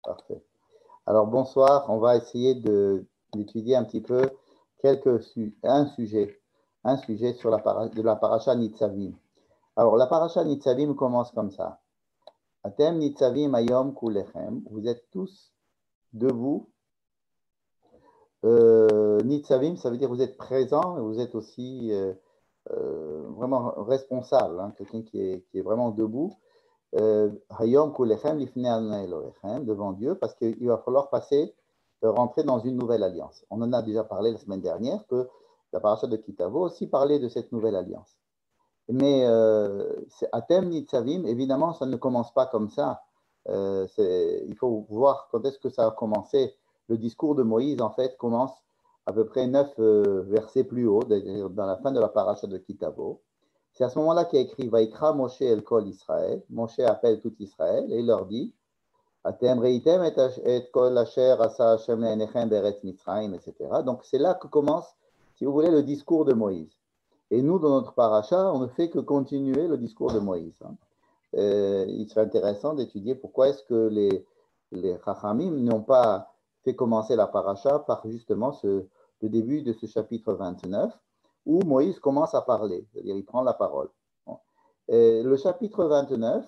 Parfait. Alors bonsoir, on va essayer d'étudier un petit peu un sujet sur de la paracha Nitzavim. Alors la paracha Nitzavim commence comme ça. Atem Nitzavim ayom kulechem. Vous êtes tous debout. Nitzavim, ça veut dire que vous êtes présent et vous êtes aussi vraiment responsable, hein, quelqu'un qui est vraiment debout. Hayom kulechem lifnei Adonai Elohechem, devant Dieu, parce qu'il va falloir rentrer dans une nouvelle alliance. On en a déjà parlé la semaine dernière, que la paracha de Kitavo aussi parlait de cette nouvelle alliance. Mais c'est Atem Nitzavim, évidemment, ça ne commence pas comme ça. Il faut voir quand est-ce que ça a commencé. Le discours de Moïse, en fait, commence à peu près 9 versets plus haut, dans la fin de la paracha de Kitavo. C'est à ce moment-là qu'il a écrit Vaikra Moshe el Kol Israël. Moshe appelle tout Israël et il leur dit Atem reitem et kol asher asa Hashem le'enechem beretz Mitzrayim, etc. Donc c'est là que commence, si vous voulez, le discours de Moïse. Et nous, dans notre paracha, on ne fait que continuer le discours de Moïse. Il serait intéressant d'étudier pourquoi est-ce que les Chachamim n'ont pas fait commencer la paracha par justement le début de ce chapitre 29, où Moïse commence à parler, c'est-à-dire il prend la parole. Le chapitre 29,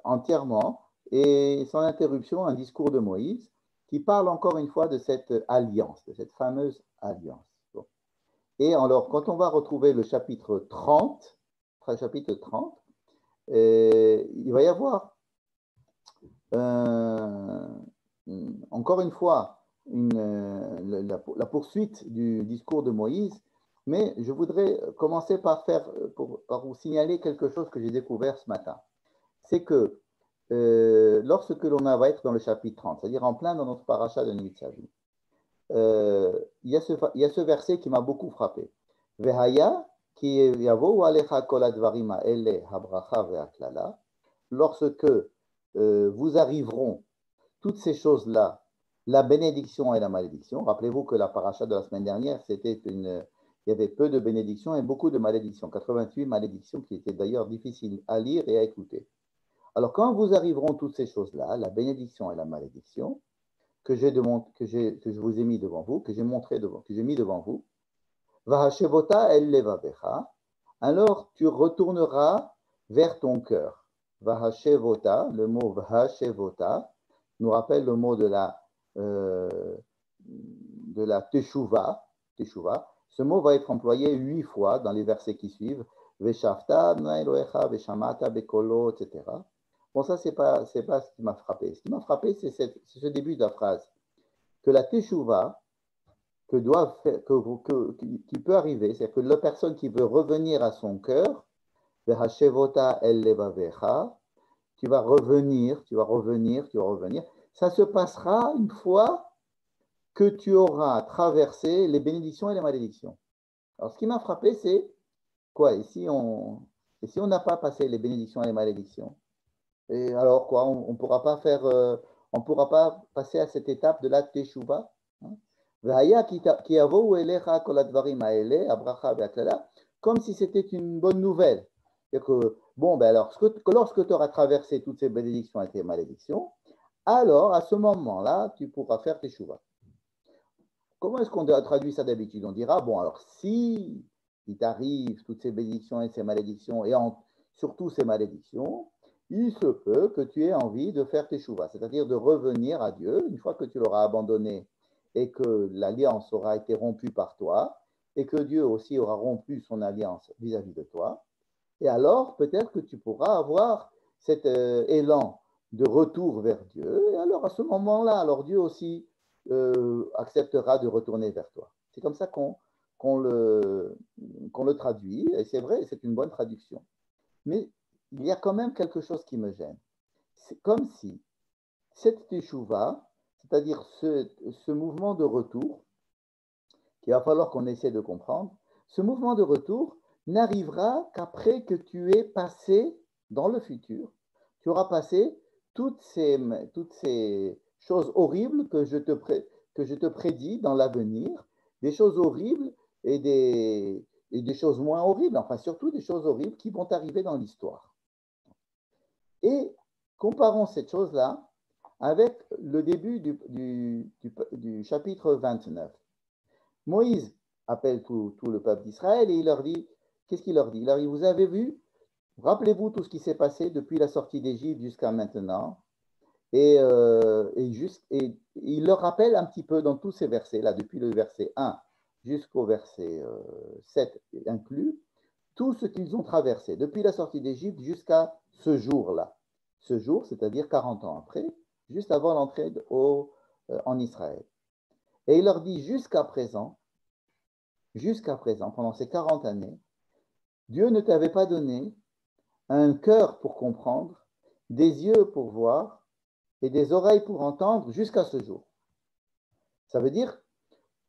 entièrement, et sans interruption, un discours de Moïse qui parle encore une fois de cette alliance, de cette fameuse alliance. Et alors, quand on va retrouver le chapitre 30, il va y avoir encore une fois la poursuite du discours de Moïse, mais je voudrais commencer par vous signaler quelque chose que j'ai découvert ce matin. C'est que lorsque va être dans le chapitre 30, c'est-à-dire en plein dans notre paracha de Nitzavim, il y a ce verset qui m'a beaucoup frappé. Vehaya ki yavo alecha kol advarim ha'ele habracha ve'aklala. Lorsque vous arriveront toutes ces choses-là, la bénédiction et la malédiction. Rappelez-vous que la paracha de la semaine dernière, il y avait peu de bénédictions et beaucoup de malédictions, 88 malédictions qui étaient d'ailleurs difficiles à lire et à écouter. Alors quand vous arriveront toutes ces choses-là, la bénédiction et la malédiction, que je vous ai mis devant vous, que j'ai mis devant vous, Vahashevota el levavecha, alors tu retourneras vers ton cœur. Vahashevota, le mot Vahashevota, nous rappelle le mot de la teshuva. Ce mot va être employé 8 fois dans les versets qui suivent. Veshavta, Elohecha, Veshamata, Bekolo, etc. Bon, ça, c'est pas ce qui m'a frappé. Ce qui m'a frappé, c'est ce début de la phrase. Que la teshuva, qui peut arriver, c'est-à-dire que la personne qui veut revenir à son cœur, Vehashevota el levavecha, tu vas revenir. Ça se passera une fois que tu auras traversé les bénédictions et les malédictions. Alors, ce qui m'a frappé, c'est quoi? Et si on n'a pas passé les bénédictions et les malédictions? Et alors quoi? On pourra pas passer à cette étape de la teshuva, hein? Comme si c'était une bonne nouvelle. C'est que, bon, ben alors, lorsque tu auras traversé toutes ces bénédictions et ces malédictions, alors à ce moment-là, tu pourras faire tes chouvas. Comment est-ce qu'on traduit ça d'habitude? On dira, bon, alors si il t'arrive toutes ces bénédictions et ces malédictions, et surtout ces malédictions, il se peut que tu aies envie de faire tes chouvas, c'est-à-dire de revenir à Dieu une fois que tu l'auras abandonné et que l'alliance aura été rompue par toi, et que Dieu aussi aura rompu son alliance vis-à-vis de toi. Et alors, peut-être que tu pourras avoir cet élan de retour vers Dieu. Et alors, à ce moment-là, alors Dieu aussi acceptera de retourner vers toi. C'est comme ça qu'on le traduit. Et c'est vrai, c'est une bonne traduction. Mais il y a quand même quelque chose qui me gêne. C'est comme si cette teshuva, c'est-à-dire ce mouvement de retour, qu'il va falloir qu'on essaie de comprendre, ce mouvement de retour n'arrivera qu'après que tu aies passé dans le futur, tu auras passé toutes ces choses horribles que je te prédis dans l'avenir, des choses horribles et des choses moins horribles, enfin surtout des choses horribles qui vont arriver dans l'histoire. Et comparons cette chose-là avec le début du chapitre 29. Moïse appelle tout le peuple d'Israël et il leur dit, qu'est-ce qu'il leur dit? Il leur dit, vous avez vu, rappelez-vous tout ce qui s'est passé depuis la sortie d'Égypte jusqu'à maintenant. Et il leur rappelle un petit peu dans tous ces versets, là, depuis le verset 1 jusqu'au verset 7 inclus, tout ce qu'ils ont traversé depuis la sortie d'Égypte jusqu'à ce jour-là. Ce jour, c'est-à-dire 40 ans après, juste avant l'entrée en Israël. Et il leur dit, jusqu'à présent, pendant ces 40 années, Dieu ne t'avait pas donné un cœur pour comprendre, des yeux pour voir et des oreilles pour entendre jusqu'à ce jour. Ça veut dire,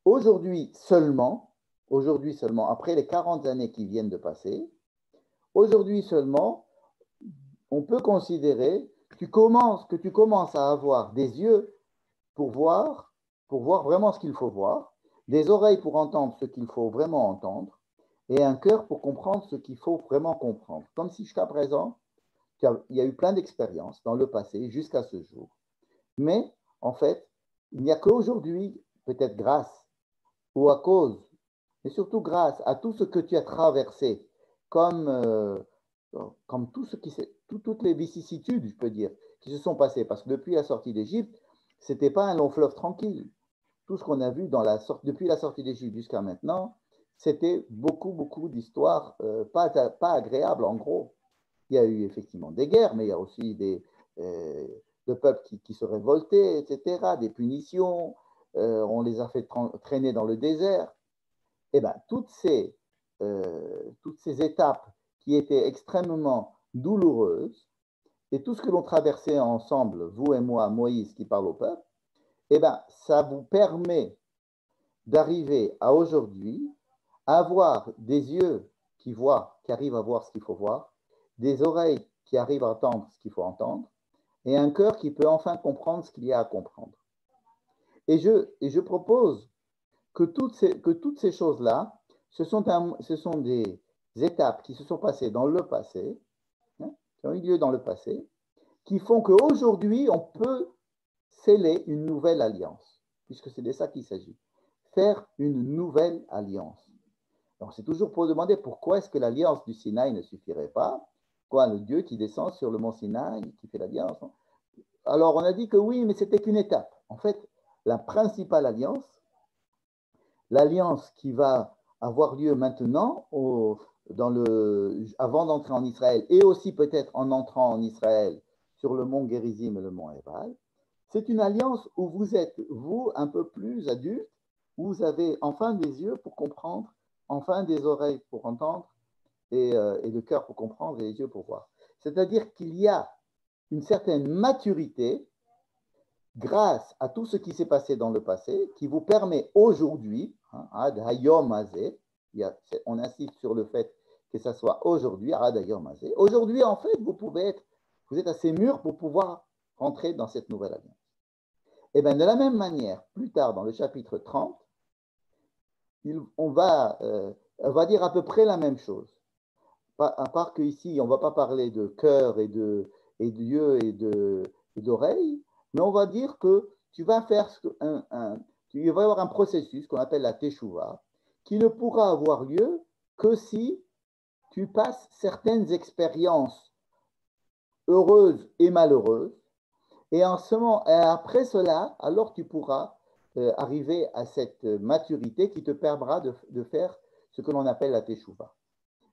aujourd'hui seulement, après les 40 années qui viennent de passer, aujourd'hui seulement, on peut considérer que tu commences à avoir des yeux pour voir vraiment ce qu'il faut voir, des oreilles pour entendre ce qu'il faut vraiment entendre, et un cœur pour comprendre ce qu'il faut vraiment comprendre. Comme si jusqu'à présent, il y a eu plein d'expériences dans le passé jusqu'à ce jour. Mais en fait, il n'y a qu'aujourd'hui, peut-être grâce ou à cause, mais surtout grâce à tout ce que tu as traversé, comme tout toutes les vicissitudes, je peux dire, qui se sont passées. Parce que depuis la sortie d'Égypte, ce n'était pas un long fleuve tranquille. Tout ce qu'on a vu depuis la sortie d'Égypte jusqu'à maintenant, c'était beaucoup d'histoires pas agréables en gros. Il y a eu effectivement des guerres, mais il y a aussi de peuples qui se révoltaient, etc., des punitions, on les a fait traîner dans le désert. Eh bien, toutes ces étapes qui étaient extrêmement douloureuses, et tout ce que l'on traversait ensemble, vous et moi, Moïse qui parle au peuple, eh bien, ça vous permet d'arriver à aujourd'hui, à avoir des yeux qui voient, qui arrivent à voir ce qu'il faut voir, des oreilles qui arrivent à entendre ce qu'il faut entendre, et un cœur qui peut enfin comprendre ce qu'il y a à comprendre. Et je propose que toutes ces choses-là, ce sont des étapes qui se sont passées dans le passé, qui ont eu lieu dans le passé, qui font qu'aujourd'hui, on peut sceller une nouvelle alliance, puisque c'est de ça qu'il s'agit. Faire une nouvelle alliance. Donc, c'est toujours pour demander pourquoi est-ce que l'alliance du Sinaï ne suffirait pas? Quoi, le Dieu qui descend sur le mont Sinaï, qui fait l'alliance? Alors, on a dit que oui, mais c'était qu'une étape. En fait, la principale alliance, l'alliance qui va avoir lieu maintenant, avant d'entrer en Israël, et aussi peut-être en entrant en Israël sur le mont Gérizim et le mont Ebal, c'est une alliance où vous êtes, vous, un peu plus adulte, où vous avez enfin des yeux pour comprendre, enfin des oreilles pour entendre, et le cœur pour comprendre, et les yeux pour voir. C'est-à-dire qu'il y a une certaine maturité grâce à tout ce qui s'est passé dans le passé, qui vous permet aujourd'hui, Ad Hayom Hazeh, on insiste sur le fait que ça soit aujourd'hui, Ad Hayom Hazeh. Aujourd'hui, en fait, vous êtes assez mûr pour pouvoir rentrer dans cette nouvelle alliance. Et bien, de la même manière, plus tard dans le chapitre 30, on va dire à peu près la même chose. À part qu'ici, on ne va pas parler de cœur et d'yeux et d'oreilles, mais on va dire que tu vas faire il va y avoir un processus qu'on appelle la teshuva, qui ne pourra avoir lieu que si tu passes certaines expériences heureuses et malheureuses, et après cela, alors tu pourras arriver à cette maturité qui te permettra de faire ce que l'on appelle la teshuva.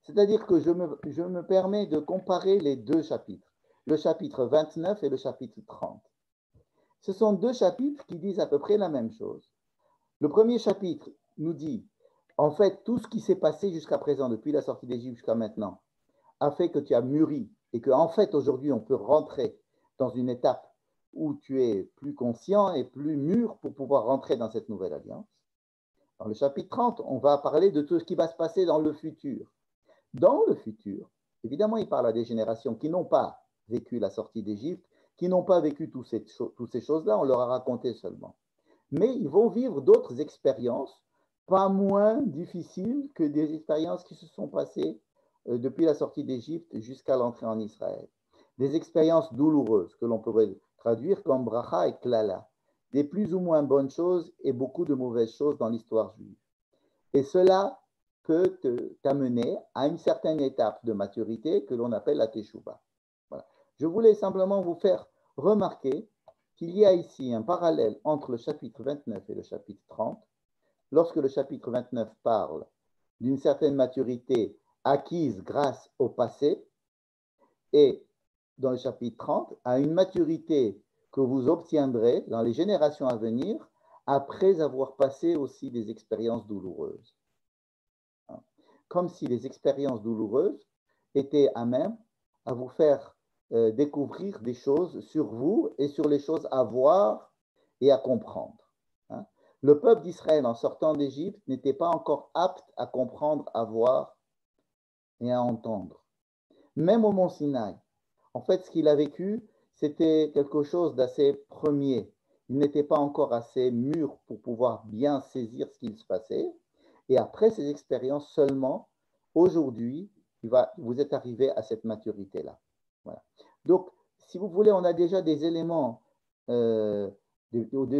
C'est-à-dire que je me permets de comparer les deux chapitres, le chapitre 29 et le chapitre 30. Ce sont deux chapitres qui disent à peu près la même chose. Le premier chapitre nous dit, en fait, tout ce qui s'est passé jusqu'à présent, depuis la sortie d'Égypte jusqu'à maintenant, a fait que tu as mûri et qu'en fait, aujourd'hui, on peut rentrer dans une étape où tu es plus conscient et plus mûr pour pouvoir rentrer dans cette nouvelle alliance. Dans le chapitre 30, on va parler de tout ce qui va se passer dans le futur. Dans le futur, évidemment, il parle à des générations qui n'ont pas vécu la sortie d'Égypte, qui n'ont pas vécu toutes ces choses-là, on leur a raconté seulement. Mais ils vont vivre d'autres expériences, pas moins difficiles que des expériences qui se sont passées depuis la sortie d'Égypte jusqu'à l'entrée en Israël. Des expériences douloureuses que l'on pourrait traduire comme bracha et klala, des plus ou moins bonnes choses et beaucoup de mauvaises choses dans l'histoire juive. Et cela peut t'amener à une certaine étape de maturité que l'on appelle la teshuva. Voilà. Je voulais simplement vous faire remarquer qu'il y a ici un parallèle entre le chapitre 29 et le chapitre 30. Lorsque le chapitre 29 parle d'une certaine maturité acquise grâce au passé, et dans le chapitre 30, à une maturité que vous obtiendrez dans les générations à venir après avoir passé aussi des expériences douloureuses. Comme si les expériences douloureuses étaient à même à vous faire découvrir des choses sur vous et sur les choses à voir et à comprendre. Le peuple d'Israël, en sortant d'Égypte, n'était pas encore apte à comprendre, à voir et à entendre. Même au mont Sinaï, en fait, ce qu'il a vécu, c'était quelque chose d'assez premier. Il n'était pas encore assez mûr pour pouvoir bien saisir ce qu'il se passait. Et après ces expériences seulement, aujourd'hui, vous êtes arrivé à cette maturité-là. Voilà. Donc, si vous voulez, on a déjà des éléments, de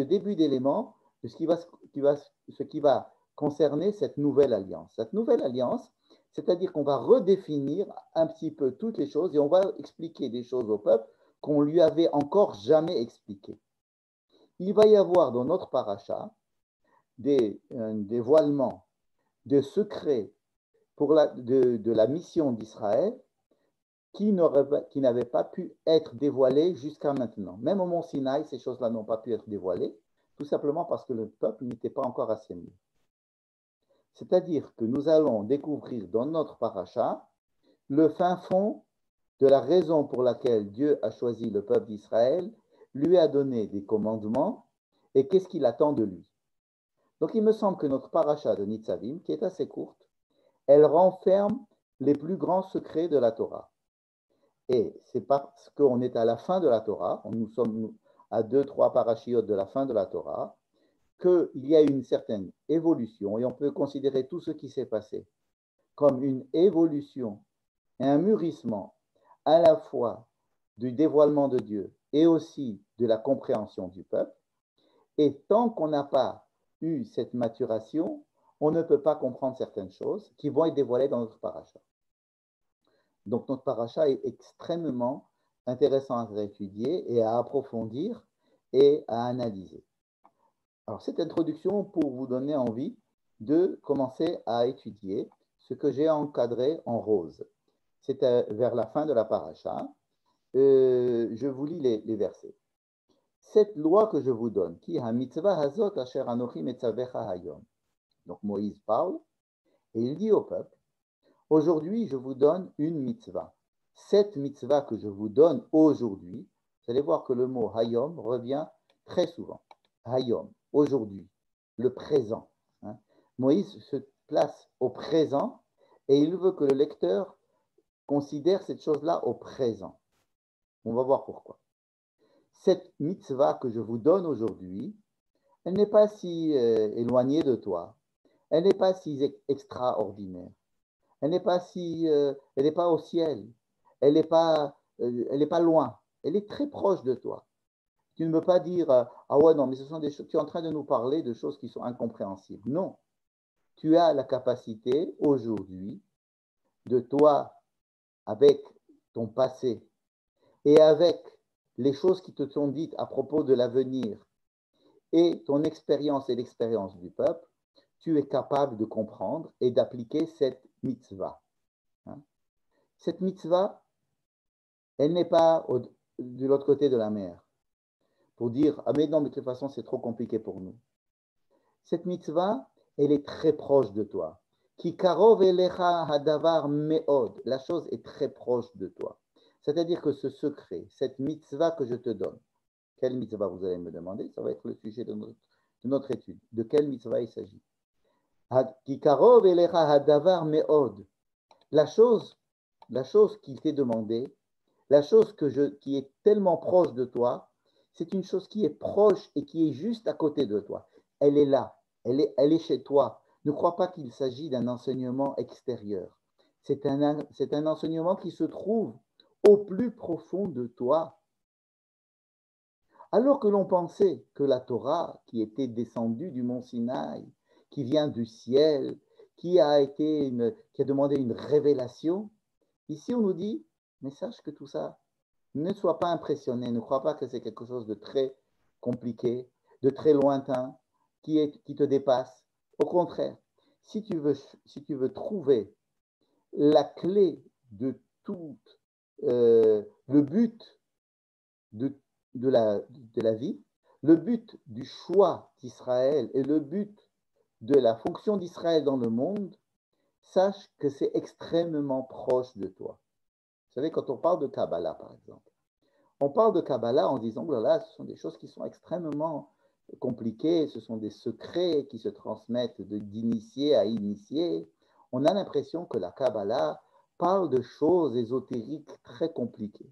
début d'éléments de ce qui va concerner cette nouvelle alliance. Cette nouvelle alliance, c'est-à-dire qu'on va redéfinir un petit peu toutes les choses et on va expliquer des choses au peuple qu'on lui avait encore jamais expliquées. Il va y avoir dans notre paracha des dévoilements de secrets de la mission d'Israël qui n'avaient pas pu être dévoilés jusqu'à maintenant. Même au mont Sinaï, ces choses-là n'ont pas pu être dévoilées, tout simplement parce que le peuple n'était pas encore assez mûr. C'est-à-dire que nous allons découvrir dans notre paracha le fin fond de la raison pour laquelle Dieu a choisi le peuple d'Israël, lui a donné des commandements et qu'est-ce qu'il attend de lui. Donc il me semble que notre paracha de Nitzavim, qui est assez courte, elle renferme les plus grands secrets de la Torah. Et c'est parce qu'on est à la fin de la Torah, nous sommes à 2-3 parachiotes de la fin de la Torah, qu'il y a une certaine évolution et on peut considérer tout ce qui s'est passé comme une évolution et un mûrissement à la fois du dévoilement de Dieu et aussi de la compréhension du peuple. Et tant qu'on n'a pas eu cette maturation, on ne peut pas comprendre certaines choses qui vont être dévoilées dans notre paracha. Donc notre paracha est extrêmement intéressant à réétudier et à approfondir et à analyser. Alors cette introduction pour vous donner envie de commencer à étudier ce que j'ai encadré en rose. C'est vers la fin de la paracha. Je vous lis les versets. Cette loi que je vous donne, qui ha mitzvah hazot asher anochi metzavecha hayom. Donc Moïse parle et il dit au peuple, aujourd'hui je vous donne une mitzvah. Cette mitzvah que je vous donne aujourd'hui, vous allez voir que le mot hayom revient très souvent. Hayom, aujourd'hui, le présent. Moïse se place au présent et il veut que le lecteur considère cette chose-là au présent. On va voir pourquoi. Cette mitzvah que je vous donne aujourd'hui, elle n'est pas si éloignée de toi. Elle n'est pas si extraordinaire. Elle n'est pas elle n'est pas au ciel. Elle n'est pas loin. Elle est très proche de toi. Tu ne peux pas dire ah ouais non mais ce sont des choses. Tu es en train de nous parler de choses qui sont incompréhensibles. Non. Tu as la capacité aujourd'hui de toi avec ton passé et avec les choses qui te sont dites à propos de l'avenir et ton expérience et l'expérience du peuple, tu es capable de comprendre et d'appliquer cette mitzvah. Cette mitzvah, elle n'est pas de l'autre côté de la mer pour dire ah mais non mais de toute façon c'est trop compliqué pour nous. Cette mitzvah, elle est très proche de toi. Ki karov elecha hadavar meod, la chose est très proche de toi. C'est-à-dire que ce secret, cette mitzvah que je te donne, quelle mitzvah vous allez me demander? Ça va être le sujet de notre étude. De quelle mitzvah il s'agit? Ki karov elecha hadavar meod, la chose qui t'est demandée, la chose qui est tellement proche de toi, c'est une chose qui est proche et qui est juste à côté de toi. Elle est là, elle est chez toi. Ne crois pas qu'il s'agit d'un enseignement extérieur. C'est un enseignement qui se trouve au plus profond de toi. Alors que l'on pensait que la Torah, qui était descendue du mont Sinaï, qui vient du ciel, qui a demandé une révélation, ici on nous dit, mais sache que tout ça, ne sois pas impressionné, ne crois pas que c'est quelque chose de très compliqué, de très lointain, qui te dépasse. Au contraire, si tu veux trouver la clé de tout le but de la vie, le but du choix d'Israël et le but de la fonction d'Israël dans le monde, sache que c'est extrêmement proche de toi. Vous savez, quand on parle de Kabbalah, par exemple, on parle de Kabbalah en disant, voilà, ce sont des choses qui sont extrêmement compliquées, ce sont des secrets qui se transmettent d'initié à initié. On a l'impression que la Kabbalah parle de choses ésotériques très compliquées.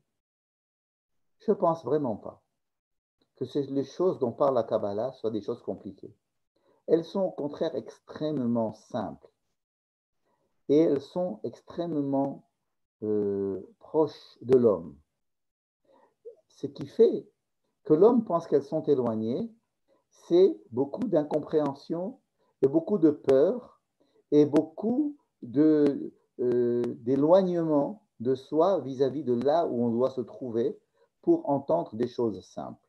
Je ne pense vraiment pas que les choses dont parle la Kabbalah soient des choses compliquées. Elles sont au contraire extrêmement simples et elles sont extrêmement proches de l'homme. Ce qui fait que l'homme pense qu'elles sont éloignées, c'est beaucoup d'incompréhension et beaucoup de peur et beaucoup d'éloignement de soi vis-à-vis de là où on doit se trouver pour entendre des choses simples.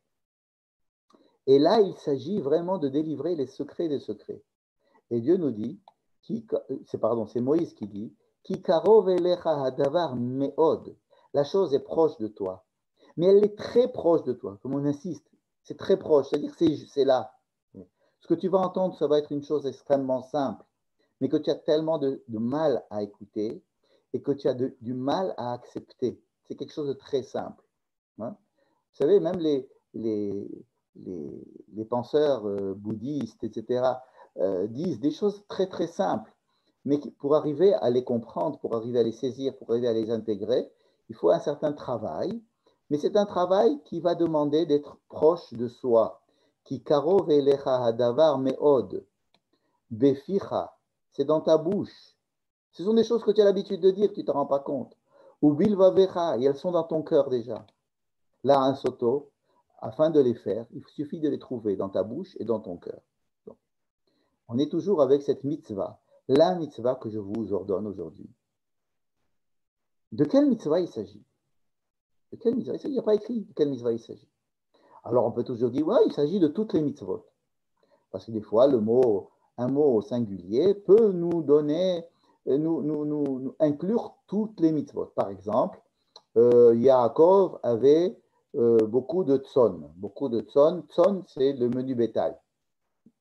Et là, il s'agit vraiment de délivrer les secrets des secrets. Et Dieu nous dit, c'est Moïse qui dit, Ki karov elecha hadavar meod. La chose est proche de toi, mais elle est très proche de toi, comme on insiste. C'est très proche, c'est-à-dire que c'est là. Ce que tu vas entendre, ça va être une chose extrêmement simple, mais que tu as tellement de mal à écouter et que tu as du mal à accepter. C'est quelque chose de très simple. Hein? Vous savez, même les penseurs bouddhistes, etc., disent des choses très très simples, mais pour arriver à les comprendre, pour arriver à les saisir, pour arriver à les intégrer, il faut un certain travail, mais c'est un travail qui va demander d'être proche de soi. Ki karov elecha hadavar meod, beficha, c'est dans ta bouche. Ce sont des choses que tu as l'habitude de dire, tu ne te rends pas compte. Ou bilvavecha, et elles sont dans ton cœur déjà. Là, un soto, afin de les faire, il suffit de les trouver dans ta bouche et dans ton cœur. Donc, on est toujours avec cette mitzvah, la mitzvah que je vous ordonne aujourd'hui. De quelle mitzvah il s'agit? De quelle mitzvah il s'agit? Il n'y a pas écrit de quelle mitzvah il s'agit. Alors, on peut toujours dire, ouais, il s'agit de toutes les mitzvot. Parce que des fois, un mot au singulier peut nous donner, nous inclure toutes les mitzvot. Par exemple, Yaakov avait beaucoup de tson. Beaucoup de tson. Tson, c'est le menu bétail.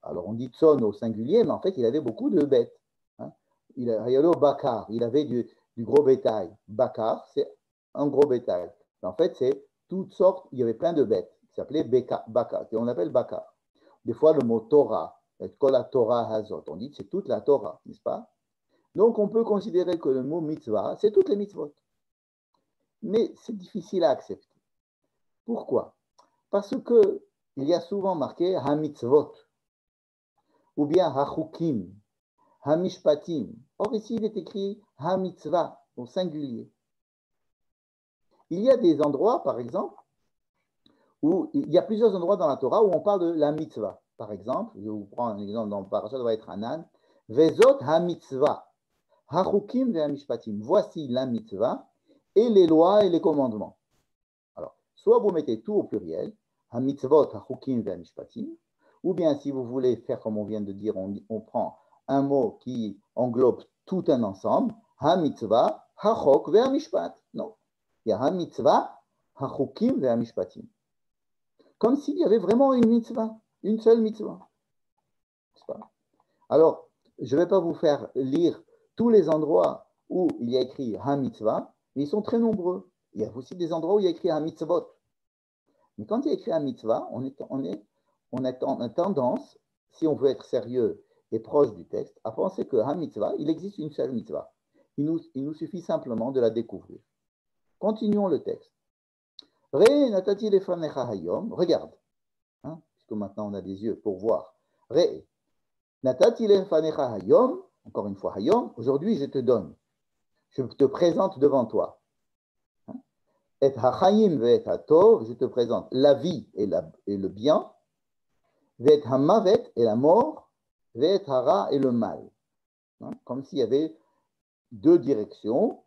Alors, on dit tson au singulier, mais en fait, il avait beaucoup de bêtes. Hein. Il avait bakar, il avait du gros bétail. Bakar, c'est un gros bétail. Mais en fait, c'est toutes sortes, il y avait plein de bêtes qui s'appelaient bakar, qu'on appelle bakar. Des fois, le mot Torah, kol la Torah hazot, on dit que c'est toute la Torah, n'est-ce pas? Donc, on peut considérer que le mot mitzvah, c'est toutes les mitzvot. Mais c'est difficile à accepter. Pourquoi? Parce qu'il y a souvent marqué ha-mitzvot, ou bien ha-chukim, ha-mishpatim. Or, ici, il est écrit ha-mitzvah, au singulier. Il y a des endroits, par exemple, où il y a plusieurs endroits dans la Torah où on parle de la mitzvah. Par exemple, je vous prends un exemple dans le parashat va être Hanan, Vezot ha-mitzvah, ha-chukim ve-ha-mishpatim. Voici la mitzvah et les lois et les commandements. Alors, soit vous mettez tout au pluriel, ha-mitzvot, ha-chukim ve-ha-mishpatim, ou bien si vous voulez faire comme on vient de dire, on prend un mot qui englobe tout un ensemble, ha-mitzvah, ha-chok ve-ha-mishpat. Non, il y a ha-mitzvah, ha-chukim ve-ha-mishpatim. Comme s'il y avait vraiment une mitzvah, une seule mitzvah. Alors, je ne vais pas vous faire lire tous les endroits où il y a écrit ha-mitzvah, mais ils sont très nombreux. Il y a aussi des endroits où il y a écrit ha-mitzvot. Mais quand il y a écrit ha-mitzvah, on a tendance, si on veut être sérieux et proche du texte, à penser que ha-mitzvah, il existe une seule mitzvah. Il nous suffit simplement de la découvrir. Continuons le texte. Regarde, hein, puisque maintenant on a des yeux pour voir. Natati lefanecha hayom, encore une fois hayom, aujourd'hui je te donne, je te présente devant toi. Hein? Et hachayim ve'et hatov, je te présente la vie et le bien, ve'et hamavet et la mort, ve'et hara et le mal. Hein, comme s'il y avait deux directions,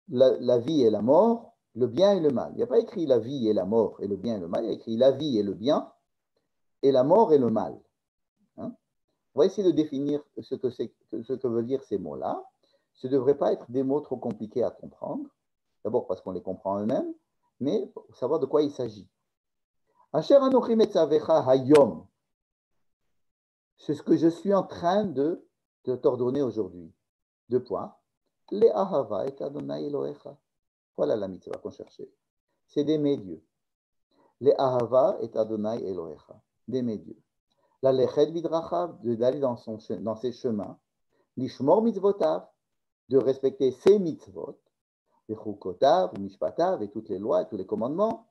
la vie et la mort, le bien et le mal. Il n'y a pas écrit la vie et la mort et le bien et le mal, il y a écrit la vie et le bien et la mort et le mal. Hein. On va essayer de définir ce que veulent dire ces mots-là. Ce ne devrait pas être des mots trop compliqués à comprendre. D'abord parce qu'on les comprend eux-mêmes, mais pour savoir de quoi il s'agit. Asher anochi metzavecha hayom. C'est ce que je suis en train de t'ordonner aujourd'hui. Deux points. Le ahava et Adonai Elohecha. Voilà la mitzvah qu'on cherchait. C'est d'aimer Dieu. Le ahava et Adonai Elohecha. D'aimer Dieu. La lechet vidrachav, d'aller dans ses chemins. Lishmor mitzvotav, de respecter ses mitzvot. Vechukotav, mishpatav, et toutes les lois et tous les commandements.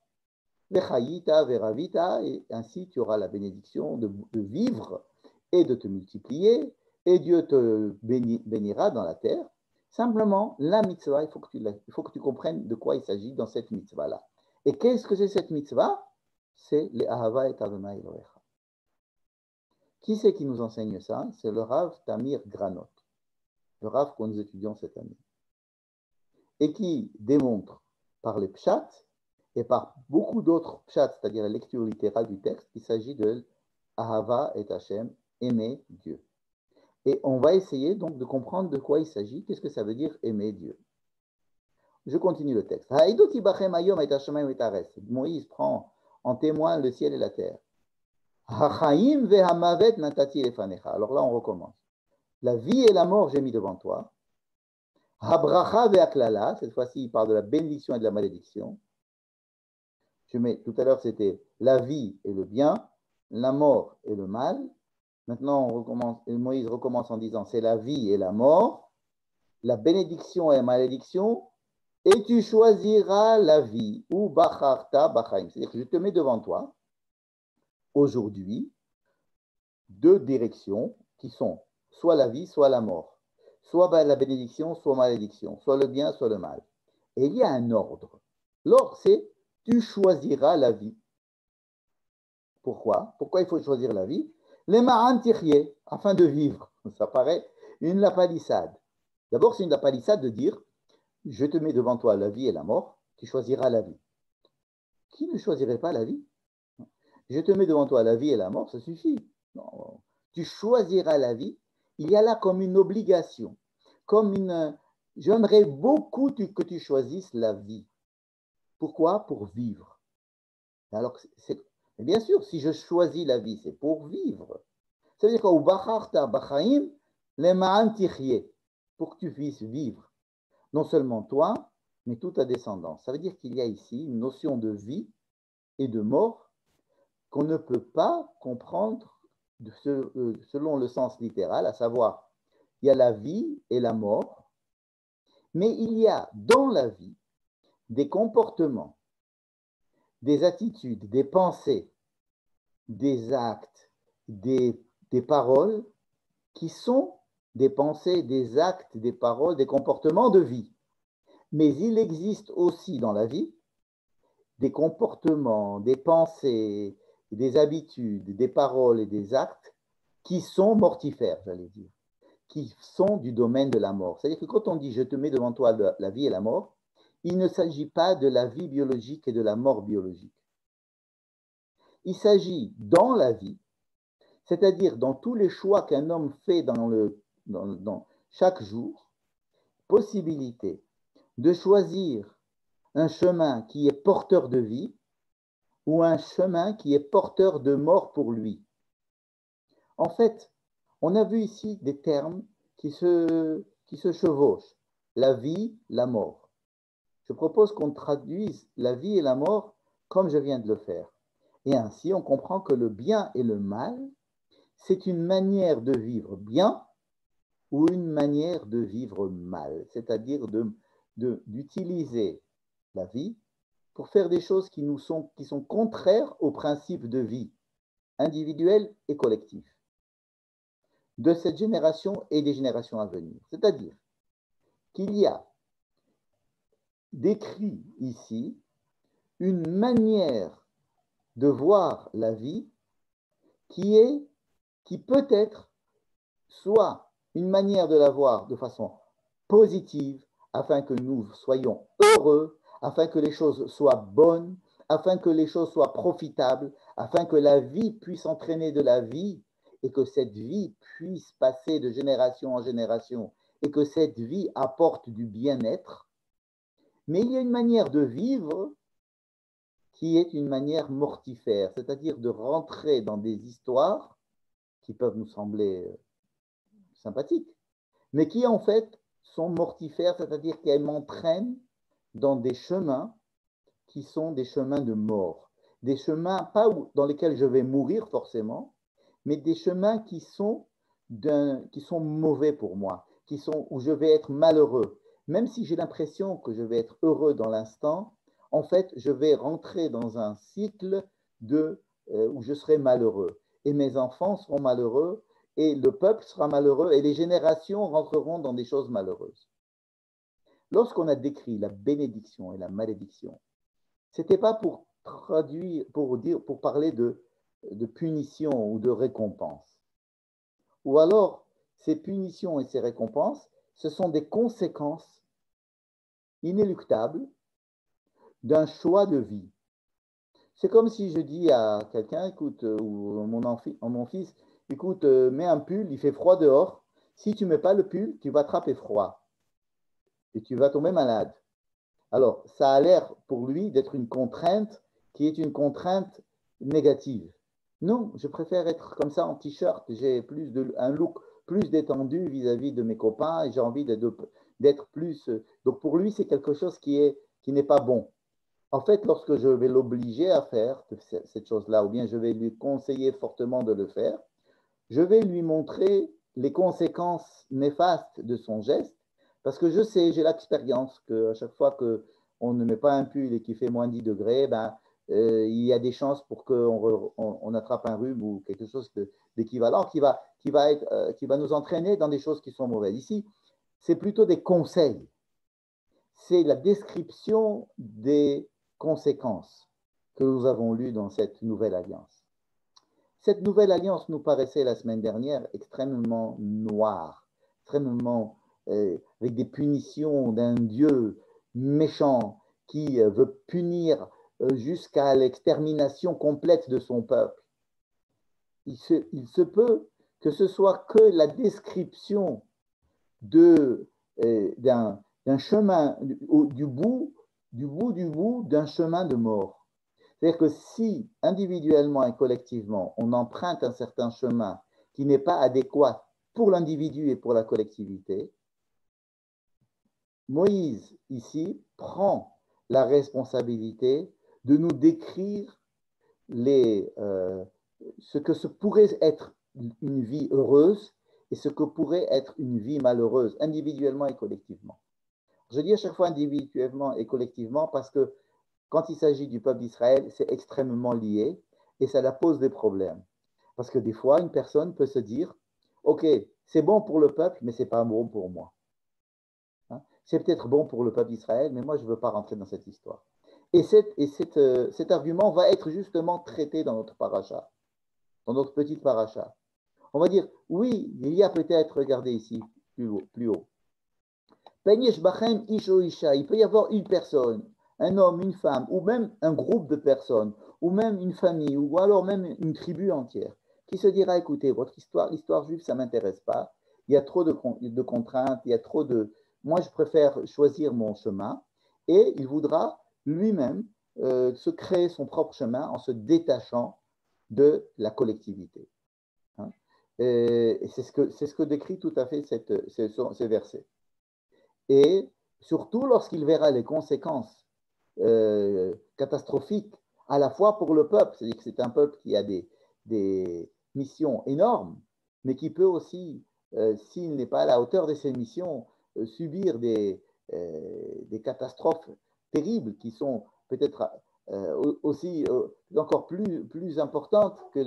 Vechayita, veravita, et ainsi tu auras la bénédiction de vivre et de te multiplier, et Dieu te bénira dans la terre. Simplement, la mitzvah, il faut que tu comprennes de quoi il s'agit dans cette mitzvah-là. Et qu'est-ce que c'est cette mitzvah? C'est le Ahava et Adonai Elohecha. Qui c'est qui nous enseigne ça? C'est le Rav Tamir Granot, le Rav que nous étudions cette année, et qui démontre par les pshat et par beaucoup d'autres pshat, c'est-à-dire la lecture littérale du texte, qu'il s'agit de Ahava et Hashem, aimer Dieu. Et on va essayer donc de comprendre de quoi il s'agit, qu'est-ce que ça veut dire aimer Dieu. Je continue le texte. Moïse prend en témoin le ciel et la terre. Alors là, on recommence. La vie et la mort, j'ai mis devant toi. Cette fois-ci, il parle de la bénédiction et de la malédiction. Tout à l'heure, c'était la vie et le bien, la mort et le mal. Maintenant, Moïse recommence en disant, c'est la vie et la mort, la bénédiction et la malédiction, et tu choisiras la vie, ou bacharta bachaim. C'est-à-dire que je te mets devant toi, aujourd'hui, deux directions qui sont soit la vie, soit la mort, soit la bénédiction, soit malédiction, soit le bien, soit le mal. Et il y a un ordre. L'ordre, c'est tu choisiras la vie. Pourquoi? Pourquoi il faut choisir la vie? Les ma'an tirye, afin de vivre. Ça paraît une lapalissade. D'abord, c'est une lapalissade de dire je te mets devant toi la vie et la mort, tu choisiras la vie. Qui ne choisirait pas la vie? Je te mets devant toi la vie et la mort, ça suffit. Non. Tu choisiras la vie. Il y a là comme une obligation, comme une. J'aimerais beaucoup que tu choisisses la vie. Pourquoi? Pour vivre. Alors, bien sûr, si je choisis la vie, c'est pour vivre. Ça veut dire qu'au bacharta bachaim, le ma'an tichye, pour que tu puisses vivre. Non seulement toi, mais toute ta descendance. Ça veut dire qu'il y a ici une notion de vie et de mort qu'on ne peut pas comprendre selon le sens littéral, à savoir, il y a la vie et la mort, mais il y a dans la vie des comportements, des attitudes, des pensées, des actes, des paroles qui sont des pensées, des actes, des paroles, des comportements de vie. Mais il existe aussi dans la vie des comportements, des pensées, des habitudes, des paroles et des actes qui sont mortifères, j'allais dire, qui sont du domaine de la mort. C'est-à-dire que quand on dit « je te mets devant toi la vie et la mort », il ne s'agit pas de la vie biologique et de la mort biologique. Il s'agit dans la vie, c'est-à-dire dans tous les choix qu'un homme fait dans chaque jour, possibilité de choisir un chemin qui est porteur de vie ou un chemin qui est porteur de mort pour lui. En fait, on a vu ici des termes qui se chevauchent. La vie, la mort. Je propose qu'on traduise la vie et la mort comme je viens de le faire. Et ainsi, on comprend que le bien et le mal, c'est une manière de vivre bien ou une manière de vivre mal, c'est-à-dire d'utiliser la vie pour faire des choses qui sont contraires aux principes de vie individuelle et collectif de cette génération et des générations à venir. C'est-à-dire qu'il y a décrit ici une manière de voir la vie qui peut être soit une manière de la voir de façon positive, afin que nous soyons heureux, afin que les choses soient bonnes, afin que les choses soient profitables, afin que la vie puisse entraîner de la vie et que cette vie puisse passer de génération en génération et que cette vie apporte du bien-être. Mais il y a une manière de vivre qui est une manière mortifère, c'est-à-dire de rentrer dans des histoires qui peuvent nous sembler sympathiques, mais qui en fait sont mortifères, c'est-à-dire qu'elles m'entraînent dans des chemins qui sont des chemins de mort, des chemins pas dans lesquels je vais mourir forcément, mais des chemins qui sont mauvais pour moi, où je vais être malheureux. Même si j'ai l'impression que je vais être heureux dans l'instant, en fait, je vais rentrer dans un cycle où je serai malheureux. Et mes enfants seront malheureux, et le peuple sera malheureux, et les générations rentreront dans des choses malheureuses. Lorsqu'on a décrit la bénédiction et la malédiction, ce n'était pas pour traduire, pour parler de punition ou de récompense. Ou alors, ces punitions et ces récompenses, ce sont des conséquences inéluctables d'un choix de vie. C'est comme si je dis à quelqu'un, écoute, ou mon fils, écoute, mets un pull, il fait froid dehors. Si tu ne mets pas le pull, tu vas attraper froid et tu vas tomber malade. Alors, ça a l'air pour lui d'être une contrainte qui est une contrainte négative. Non, je préfère être comme ça en t-shirt. J'ai un look plus détendu vis-à-vis de mes copains et j'ai envie d'être plus. Donc pour lui, c'est quelque chose qui n'est pas bon. En fait, lorsque je vais l'obliger à faire cette chose-là, ou bien je vais lui conseiller fortement de le faire, je vais lui montrer les conséquences néfastes de son geste, parce que je sais, j'ai l'expérience qu'à chaque fois qu'on ne met pas un pull et qu'il fait moins 10 degrés, il y a des chances pour qu'on attrape un rhume ou quelque chose d'équivalent qui va nous entraîner dans des choses qui sont mauvaises. Ici, c'est plutôt des conseils. C'est la description des conséquences que nous avons lues dans cette nouvelle alliance. Cette nouvelle alliance nous paraissait la semaine dernière extrêmement noire, extrêmement avec des punitions d'un Dieu méchant qui veut punir jusqu'à l'extermination complète de son peuple. Il se peut que ce soit que la description d'un chemin, du bout d'un chemin de mort. C'est-à-dire que si individuellement et collectivement, on emprunte un certain chemin qui n'est pas adéquat pour l'individu et pour la collectivité, Moïse, ici, prend la responsabilité de nous décrire ce que pourrait être une vie heureuse et ce que pourrait être une vie malheureuse, individuellement et collectivement. Je dis à chaque fois individuellement et collectivement parce que quand il s'agit du peuple d'Israël, c'est extrêmement lié et ça leur pose des problèmes. Parce que des fois, une personne peut se dire, OK, c'est bon pour le peuple, mais ce n'est pas bon pour moi. Hein? C'est peut-être bon pour le peuple d'Israël, mais moi, je ne veux pas rentrer dans cette histoire. Et cet argument va être justement traité dans notre paracha, dans notre petite paracha. On va dire, oui, il y a peut-être, regardez ici, plus haut. Il peut y avoir une personne, un homme, une femme, ou même un groupe de personnes, ou même une famille, ou alors même une tribu entière, qui se dira, écoutez, votre l'histoire juive, ça ne m'intéresse pas, il y a trop de contraintes, il y a trop de... Moi, je préfère choisir mon chemin, et il voudra lui-même se créer son propre chemin en se détachant de la collectivité. Hein. Et c'est ce que décrit tout à fait ces versets. Et surtout lorsqu'il verra les conséquences catastrophiques à la fois pour le peuple, c'est-à-dire que c'est un peuple qui a des missions énormes, mais qui peut aussi, s'il n'est pas à la hauteur de ses missions, subir des catastrophes terribles qui sont peut-être aussi encore plus importantes que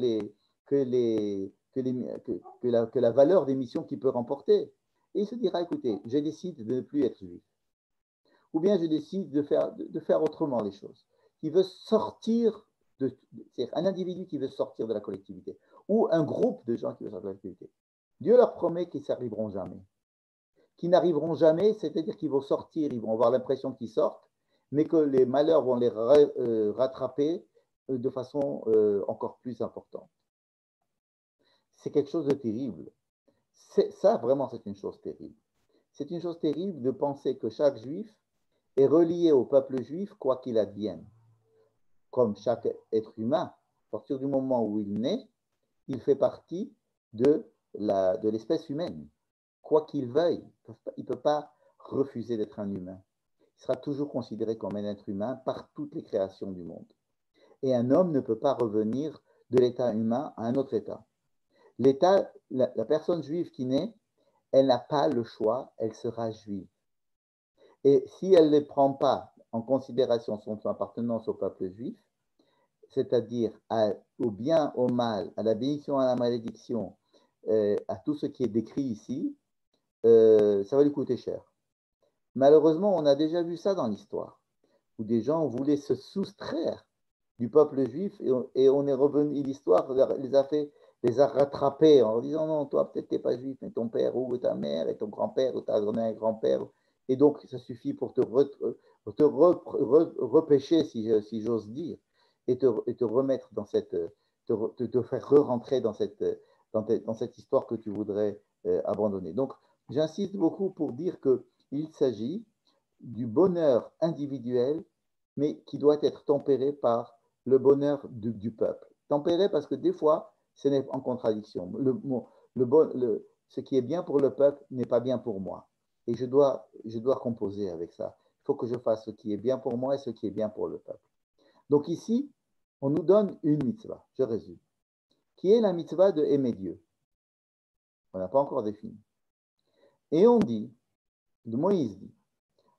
la valeur des missions qu'il peut remporter. Et il se dira, écoutez, je décide de ne plus être juif. Ou bien je décide de faire autrement les choses. qui veut sortir c'est-à-dire un individu qui veut sortir de la collectivité, ou un groupe de gens qui veulent sortir de la collectivité. Dieu leur promet qu'ils n'arriveront jamais. Qu'ils n'arriveront jamais, c'est-à-dire qu'ils vont sortir, ils vont avoir l'impression qu'ils sortent, mais que les malheurs vont les rattraper de façon encore plus importante. C'est quelque chose de terrible. Ça, vraiment, c'est une chose terrible. C'est une chose terrible de penser que chaque juif est relié au peuple juif, quoi qu'il advienne. Comme chaque être humain, à partir du moment où il naît, il fait partie de l'espèce humaine. Quoi qu'il veuille, il ne peut pas refuser d'être un humain. Il sera toujours considéré comme un être humain par toutes les créations du monde. Et un homme ne peut pas revenir de l'état humain à un autre état. La personne juive qui naît, elle n'a pas le choix, elle sera juive. Et si elle ne prend pas en considération son appartenance au peuple juif, c'est-à-dire au bien, au mal, à la bénédiction, à la malédiction, à tout ce qui est décrit ici, ça va lui coûter cher. Malheureusement, on a déjà vu ça dans l'histoire, où des gens voulaient se soustraire du peuple juif et on est revenu, l'histoire les a rattrapés en disant non, toi peut-être tu n'es pas juif, mais ton père ou ta mère et ton grand-père ou ta grand-père, et donc ça suffit pour te repêcher, si j'ose dire, et te remettre dans cette, te faire re-rentrer dans cette histoire que tu voudrais abandonner. Donc j'insiste beaucoup pour dire qu'il s'agit du bonheur individuel, mais qui doit être tempéré par le bonheur du peuple. Tempéré parce que des fois, ce n'est en contradiction. Ce qui est bien pour le peuple n'est pas bien pour moi. Et je dois composer avec ça. Il faut que je fasse ce qui est bien pour moi et ce qui est bien pour le peuple. Donc ici, on nous donne une mitzvah, je résume, qui est la mitzvah de aimer Dieu. On n'a pas encore défini. Et on dit, Moïse dit,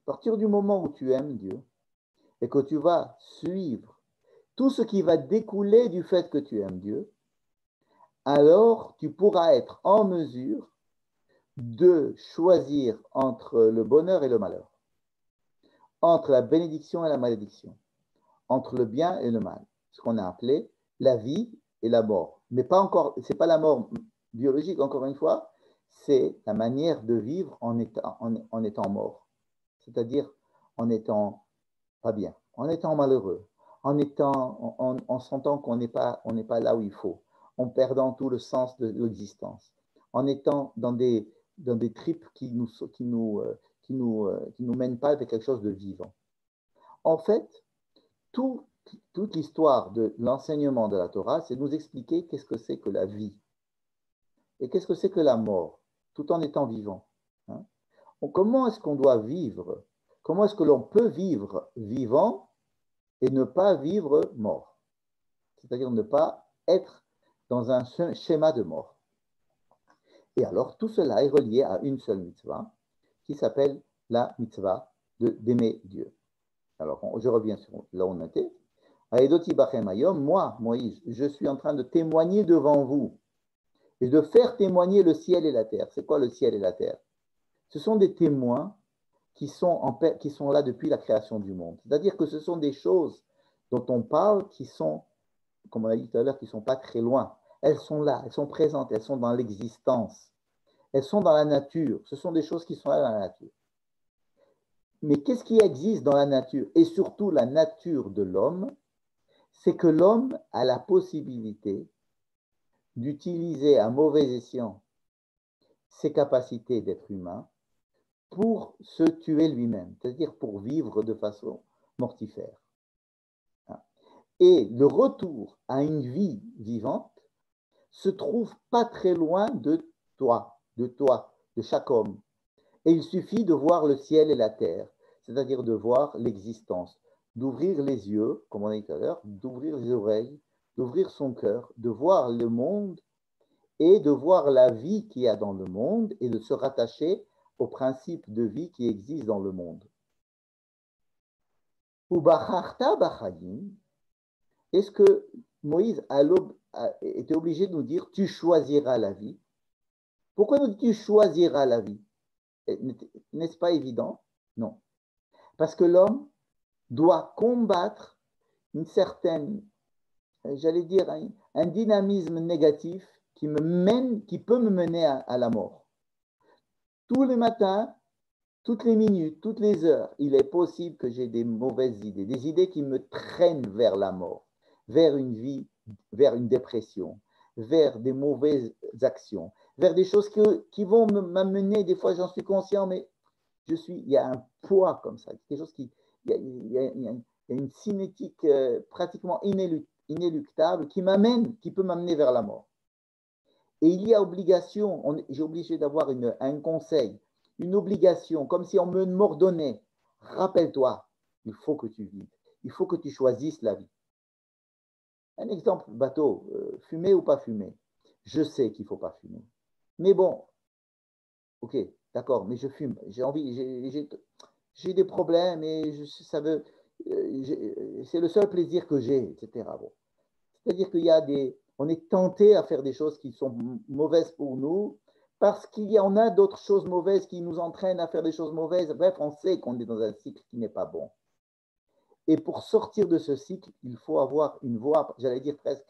à partir du moment où tu aimes Dieu et que tu vas suivre tout ce qui va découler du fait que tu aimes Dieu, alors tu pourras être en mesure de choisir entre le bonheur et le malheur, entre la bénédiction et la malédiction, entre le bien et le mal, ce qu'on a appelé la vie et la mort. Mais pas encore, c'est pas la mort biologique, encore une fois, c'est la manière de vivre en étant mort, c'est-à-dire en étant pas bien, en étant malheureux, en sentant qu'on n'est pas là où il faut, en perdant tout le sens de l'existence, en étant dans des tripes qui nous mènent pas vers quelque chose de vivant. En fait, toute l'histoire de l'enseignement de la Torah, c'est de nous expliquer qu'est-ce que c'est que la vie et qu'est-ce que c'est que la mort, tout en étant vivant. Hein? Comment est-ce qu'on doit vivre? Comment est-ce que l'on peut vivre vivant et ne pas vivre mort? C'est-à-dire ne pas être dans un schéma de mort. Et alors, tout cela est relié à une seule mitzvah qui s'appelle la mitzvah d'aimer Dieu. Alors, je reviens sur là où on était. Aedoti bachem hayom, moi, Moïse, je suis en train de témoigner devant vous et de faire témoigner le ciel et la terre. C'est quoi le ciel et la terre? Ce sont des témoins qui sont là depuis la création du monde. C'est-à-dire que ce sont des choses dont on parle qui sont, comme on a dit tout à l'heure, qui ne sont pas très loin. Elles sont là, elles sont présentes, elles sont dans l'existence. Elles sont dans la nature. Ce sont des choses qui sont là dans la nature. Mais qu'est-ce qui existe dans la nature? Et surtout la nature de l'homme, c'est que l'homme a la possibilité d'utiliser à mauvais escient ses capacités d'être humain pour se tuer lui-même, c'est-à-dire pour vivre de façon mortifère. Et le retour à une vie vivante se trouve pas très loin de toi, de chaque homme. Et il suffit de voir le ciel et la terre, c'est-à-dire de voir l'existence, d'ouvrir les yeux, comme on a dit tout à l'heure, d'ouvrir les oreilles, d'ouvrir son cœur, de voir le monde et de voir la vie qu'il y a dans le monde et de se rattacher aux principes de vie qui existent dans le monde. Est-ce que Moïse était obligé de nous dire tu choisiras la vie? Pourquoi nous dit tu choisiras la vie? N'est-ce pas évident? Non. Parce que l'homme doit combattre une certaine, j'allais dire, un dynamisme négatif qui peut me mener à la mort. Tous les matins, toutes les minutes, toutes les heures, il est possible que j'ai des mauvaises idées, des idées qui me traînent vers la mort, vers une vie, vers une dépression, vers des mauvaises actions, vers des choses qui vont m'amener, des fois j'en suis conscient, mais il y a un poids comme ça, quelque chose il y a une cinétique pratiquement inéluctable qui peut m'amener vers la mort. Et il y a obligation, j'ai obligé d'avoir un conseil, une obligation, comme si on me m'ordonnait. Rappelle-toi, il faut que tu vives, il faut que tu choisisses la vie. Un exemple bateau, fumer ou pas fumer. Je sais qu'il ne faut pas fumer. Mais bon, ok, d'accord, mais je fume. J'ai envie, j'ai des problèmes et ça veut, c'est le seul plaisir que j'ai, etc. Bon. C'est-à-dire on est tenté à faire des choses qui sont mauvaises pour nous parce qu'on a d'autres choses mauvaises qui nous entraînent à faire des choses mauvaises. Bref, on sait qu'on est dans un cycle qui n'est pas bon. Et pour sortir de ce cycle, il faut avoir une voie, j'allais dire presque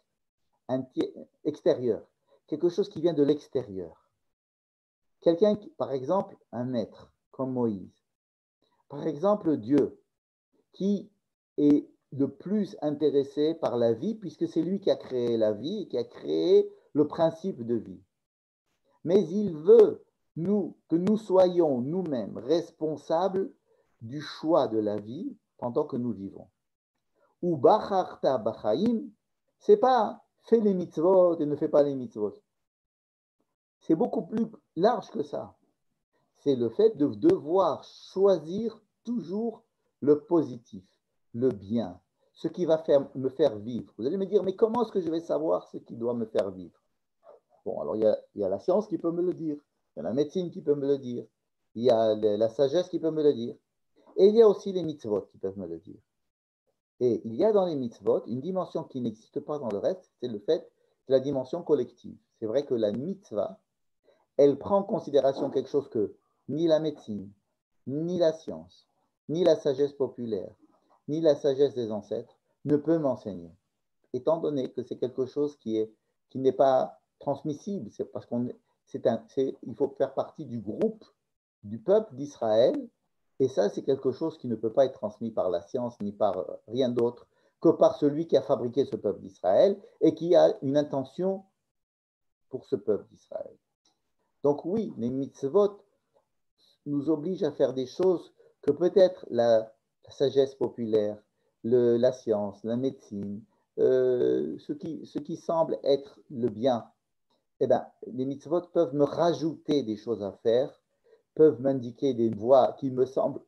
extérieure, quelque chose qui vient de l'extérieur. Quelqu'un, par exemple, un maître comme Moïse, par exemple Dieu, qui est le plus intéressé par la vie, puisque c'est lui qui a créé la vie et qui a créé le principe de vie. Mais il veut que nous soyons nous-mêmes responsables du choix de la vie pendant que nous vivons. Ou bacharta bachaim, c'est pas fais les mitzvot et ne fais pas les mitzvot. C'est beaucoup plus large que ça. C'est le fait de devoir choisir toujours le positif, le bien, ce qui va me faire vivre. Vous allez me dire, mais comment est-ce que je vais savoir ce qui doit me faire vivre? Bon, alors il y a la science qui peut me le dire, il y a la médecine qui peut me le dire, il y a la sagesse qui peut me le dire, et il y a aussi les mitzvot qui peuvent me le dire. Et il y a dans les mitzvot une dimension qui n'existe pas dans le reste, c'est le fait de la dimension collective. C'est vrai que la mitzvah, elle prend en considération quelque chose que ni la médecine, ni la science, ni la sagesse populaire, ni la sagesse des ancêtres ne peut m'enseigner, étant donné que c'est quelque chose qui n'est pas transmissible. C'est parce il faut faire partie du groupe, du peuple d'Israël, et ça, c'est quelque chose qui ne peut pas être transmis par la science ni par rien d'autre que par celui qui a fabriqué ce peuple d'Israël et qui a une intention pour ce peuple d'Israël. Donc oui, les mitzvot nous obligent à faire des choses que peut-être la sagesse populaire, la science, la médecine, ce qui semble être le bien, eh bien, les mitzvot peuvent me rajouter des choses à faire, peuvent m'indiquer des voies qui me semblent,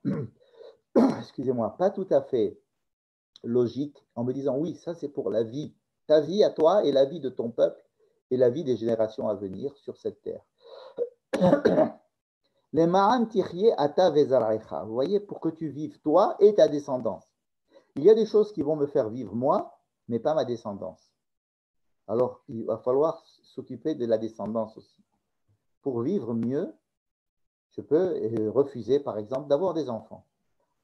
excusez-moi, pas tout à fait logiques, en me disant oui, ça c'est pour la vie, ta vie à toi et la vie de ton peuple et la vie des générations à venir sur cette terre. Les ma'an tirye ata vezaracha. Vous voyez, pour que tu vives toi et ta descendance. Il y a des choses qui vont me faire vivre moi, mais pas ma descendance. Alors, il va falloir s'occuper de la descendance aussi. Pour vivre mieux, je peux refuser, par exemple, d'avoir des enfants.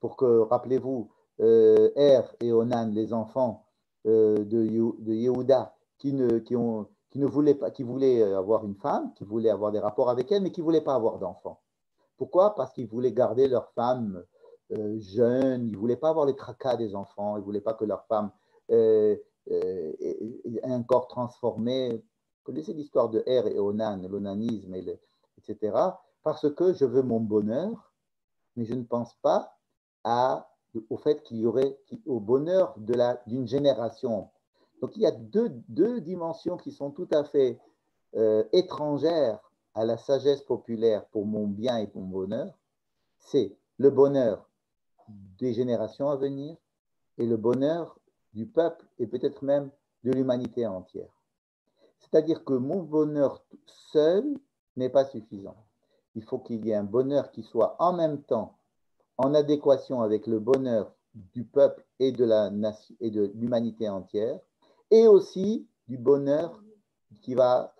Pour que, rappelez-vous, Er et Onan, les enfants de Yehuda, qui ne voulaient pas, qui voulaient avoir une femme, qui voulaient avoir des rapports avec elle, mais qui ne voulaient pas avoir d'enfants. Pourquoi? Parce qu'ils voulaient garder leur femme jeune, ils ne voulaient pas avoir les tracas des enfants, ils ne voulaient pas que leur femme ait un corps transformé. Vous connaissez l'histoire de Er et Onan, l'onanisme, etc. Parce que je veux mon bonheur, mais je ne pense pas au fait qu'il y aurait au bonheur d'une génération. Donc il y a deux dimensions qui sont tout à fait étrangères à la sagesse populaire pour mon bien et pour mon bonheur. C'est le bonheur des générations à venir et le bonheur du peuple et peut-être même de l'humanité entière. C'est-à-dire que mon bonheur seul n'est pas suffisant. Il faut qu'il y ait un bonheur qui soit en même temps en adéquation avec le bonheur du peuple et de l'humanité entière, et aussi du bonheur qui va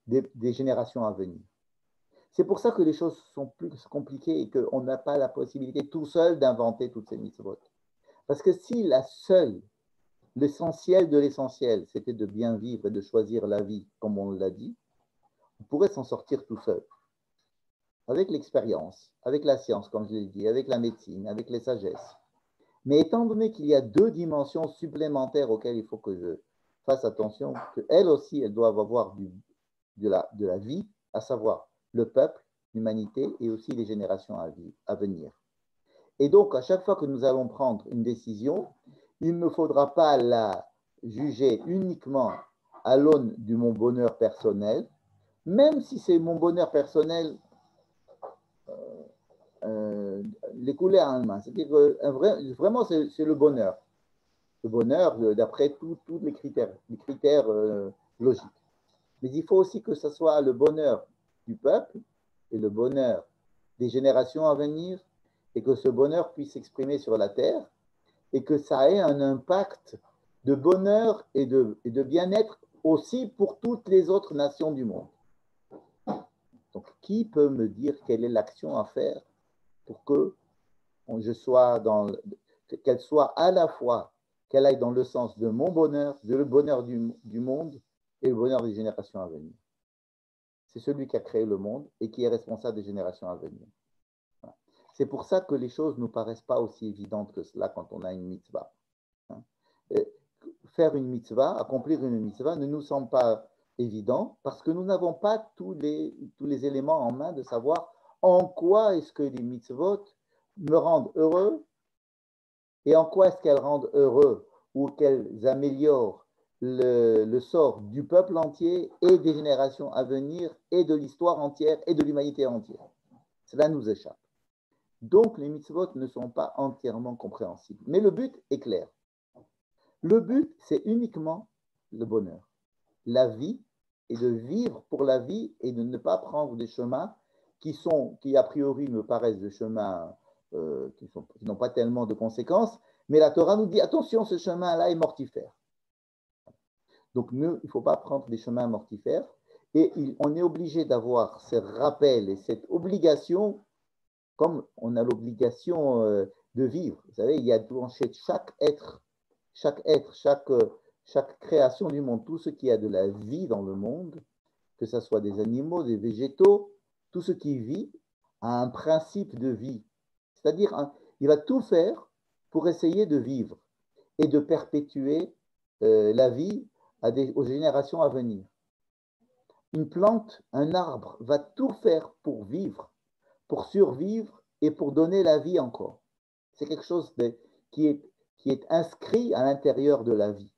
des générations à venir. C'est pour ça que les choses sont plus compliquées et qu'on n'a pas la possibilité tout seul d'inventer toutes ces mitzvot. Parce que si la seule l'essentiel de l'essentiel, c'était de bien vivre et de choisir la vie, comme on l'a dit, on pourrait s'en sortir tout seul, avec l'expérience, avec la science, comme je l'ai dit, avec la médecine, avec les sagesses. Mais étant donné qu'il y a deux dimensions supplémentaires auxquelles il faut que je fasse attention, qu'elles aussi, elles doivent avoir de la vie, à savoir le peuple, l'humanité et aussi les générations à venir. Et donc, à chaque fois que nous allons prendre une décision, il ne faudra pas la juger uniquement à l'aune de mon bonheur personnel, même si c'est mon bonheur personnel l'écouler à un main. C'est-à-dire que vraiment, c'est le bonheur. Le bonheur d'après tous les critères logiques. Mais il faut aussi que ce soit le bonheur du peuple et le bonheur des générations à venir et que ce bonheur puisse s'exprimer sur la terre et que ça ait un impact de bonheur et de bien-être aussi pour toutes les autres nations du monde. Donc, qui peut me dire quelle est l'action à faire pour que je sois qu'elle soit à la fois, qu'elle aille dans le sens de mon bonheur, de le bonheur du monde et le bonheur des générations à venir. C'est celui qui a créé le monde et qui est responsable des générations à venir. Voilà. C'est pour ça que les choses ne nous paraissent pas aussi évidentes que cela quand on a une mitzvah. Faire une mitzvah, accomplir une mitzvah ne nous semble pas évident parce que nous n'avons pas tous les éléments en main de savoir en quoi est-ce que les mitzvot me rendent heureux et en quoi est-ce qu'elles rendent heureux ou qu'elles améliorent le sort du peuple entier et des générations à venir et de l'histoire entière et de l'humanité entière. Cela nous échappe. Donc, les mitzvot ne sont pas entièrement compréhensibles. Mais le but est clair. Le but, c'est uniquement le bonheur, la vie, et de vivre pour la vie et de ne pas prendre des chemins qui a priori me paraissent des chemins qui n'ont pas tellement de conséquences, mais la Torah nous dit attention, ce chemin-là est mortifère. Donc, il ne faut pas prendre des chemins mortifères et on est obligé d'avoir ce rappel et cette obligation, comme on a l'obligation de vivre. Vous savez, il y a dans chaque être, chaque création du monde, tout ce qui a de la vie dans le monde, que ce soit des animaux, des végétaux, tout ce qui vit a un principe de vie. C'est-à-dire, il va tout faire pour essayer de vivre et de perpétuer la vie aux générations à venir. Une plante, un arbre, va tout faire pour vivre, pour survivre et pour donner la vie encore. C'est quelque chose qui est inscrit à l'intérieur de la vie.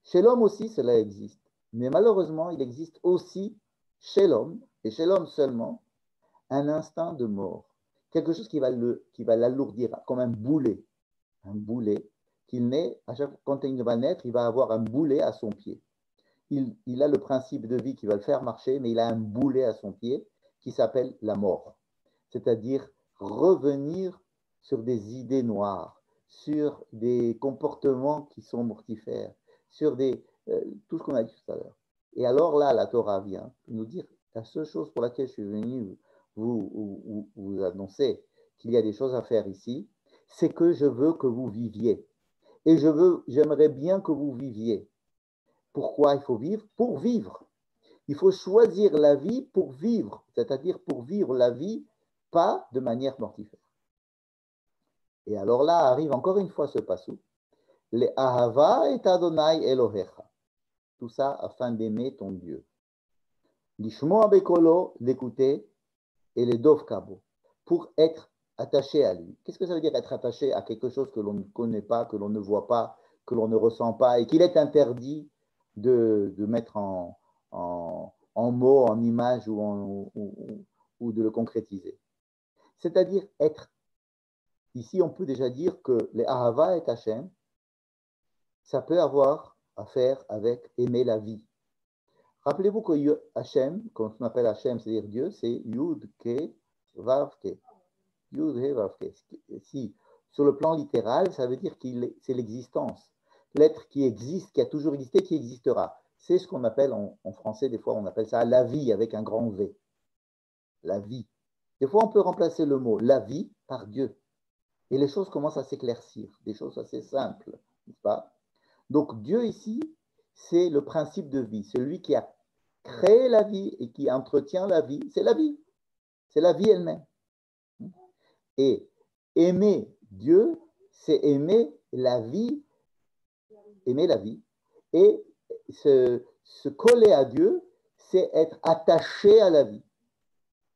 Chez l'homme aussi, cela existe. Mais malheureusement, il existe aussi chez l'homme, et chez l'homme seulement, un instinct de mort. Quelque chose qui va l'alourdir, comme un boulet. Un boulet qu'il naît, quand il va naître, il va avoir un boulet à son pied. Il a le principe de vie qui va le faire marcher, mais il a un boulet à son pied qui s'appelle la mort. C'est-à-dire revenir sur des idées noires, sur des comportements qui sont mortifères, sur tout ce qu'on a dit tout à l'heure. Et alors là, la Torah vient nous dire la seule chose pour laquelle je suis venu vous annoncer qu'il y a des choses à faire ici, c'est que je veux que vous viviez. Et j'aimerais bien que vous viviez. Pourquoi il faut vivre? Pour vivre. Il faut choisir la vie pour vivre, c'est-à-dire pour vivre la vie, pas de manière mortifère. Et alors là arrive encore une fois ce passou. Le ahava et Adonai Elohecha. Tout ça afin d'aimer ton Dieu. L'ishmo abekolo, l'écouter, et le dov kabo, pour être attaché à lui. Qu'est-ce que ça veut dire être attaché à quelque chose que l'on ne connaît pas, que l'on ne voit pas, que l'on ne ressent pas, et qu'il est interdit de mettre en mots, en images ou de le concrétiser. C'est-à-dire être. Ici, on peut déjà dire que les ahava et Hachem, ça peut avoir à faire avec aimer la vie. Rappelez-vous que Hachem, quand on appelle Hachem, c'est-à-dire Dieu, c'est Yud, Ke, Vav, Ke. Yud, He, Vav, Ke. Si, sur le plan littéral, ça veut dire que c'est l'existence. L'être qui existe, qui a toujours existé, qui existera. C'est ce qu'on appelle, en français, des fois, on appelle ça la vie avec un grand V. La vie. Des fois, on peut remplacer le mot la vie par Dieu. Et les choses commencent à s'éclaircir, des choses assez simples. n'est-ce pas? Donc Dieu ici, c'est le principe de vie, celui qui a créé la vie et qui entretient la vie, c'est la vie elle-même. Et aimer Dieu, c'est aimer la vie, et se coller à Dieu, c'est être attaché à la vie.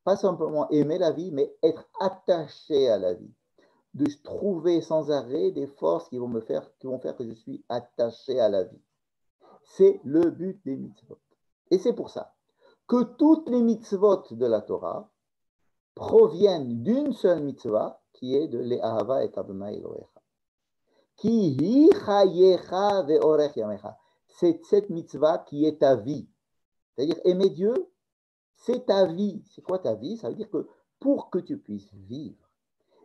Pas simplement aimer la vie, mais être attaché à la vie. De trouver sans arrêt des forces qui vont faire que je suis attaché à la vie. C'est le but des mitzvot. Et c'est pour ça que toutes les mitzvot de la Torah proviennent d'une seule mitzvah qui est de Le'ahava et Adonai Elohecha. Ki hi chayecha ve'orech yamecha. C'est cette mitzvah qui est ta vie. C'est-à-dire aimer Dieu, c'est ta vie. C'est quoi ta vie? Ça veut dire que pour que tu puisses vivre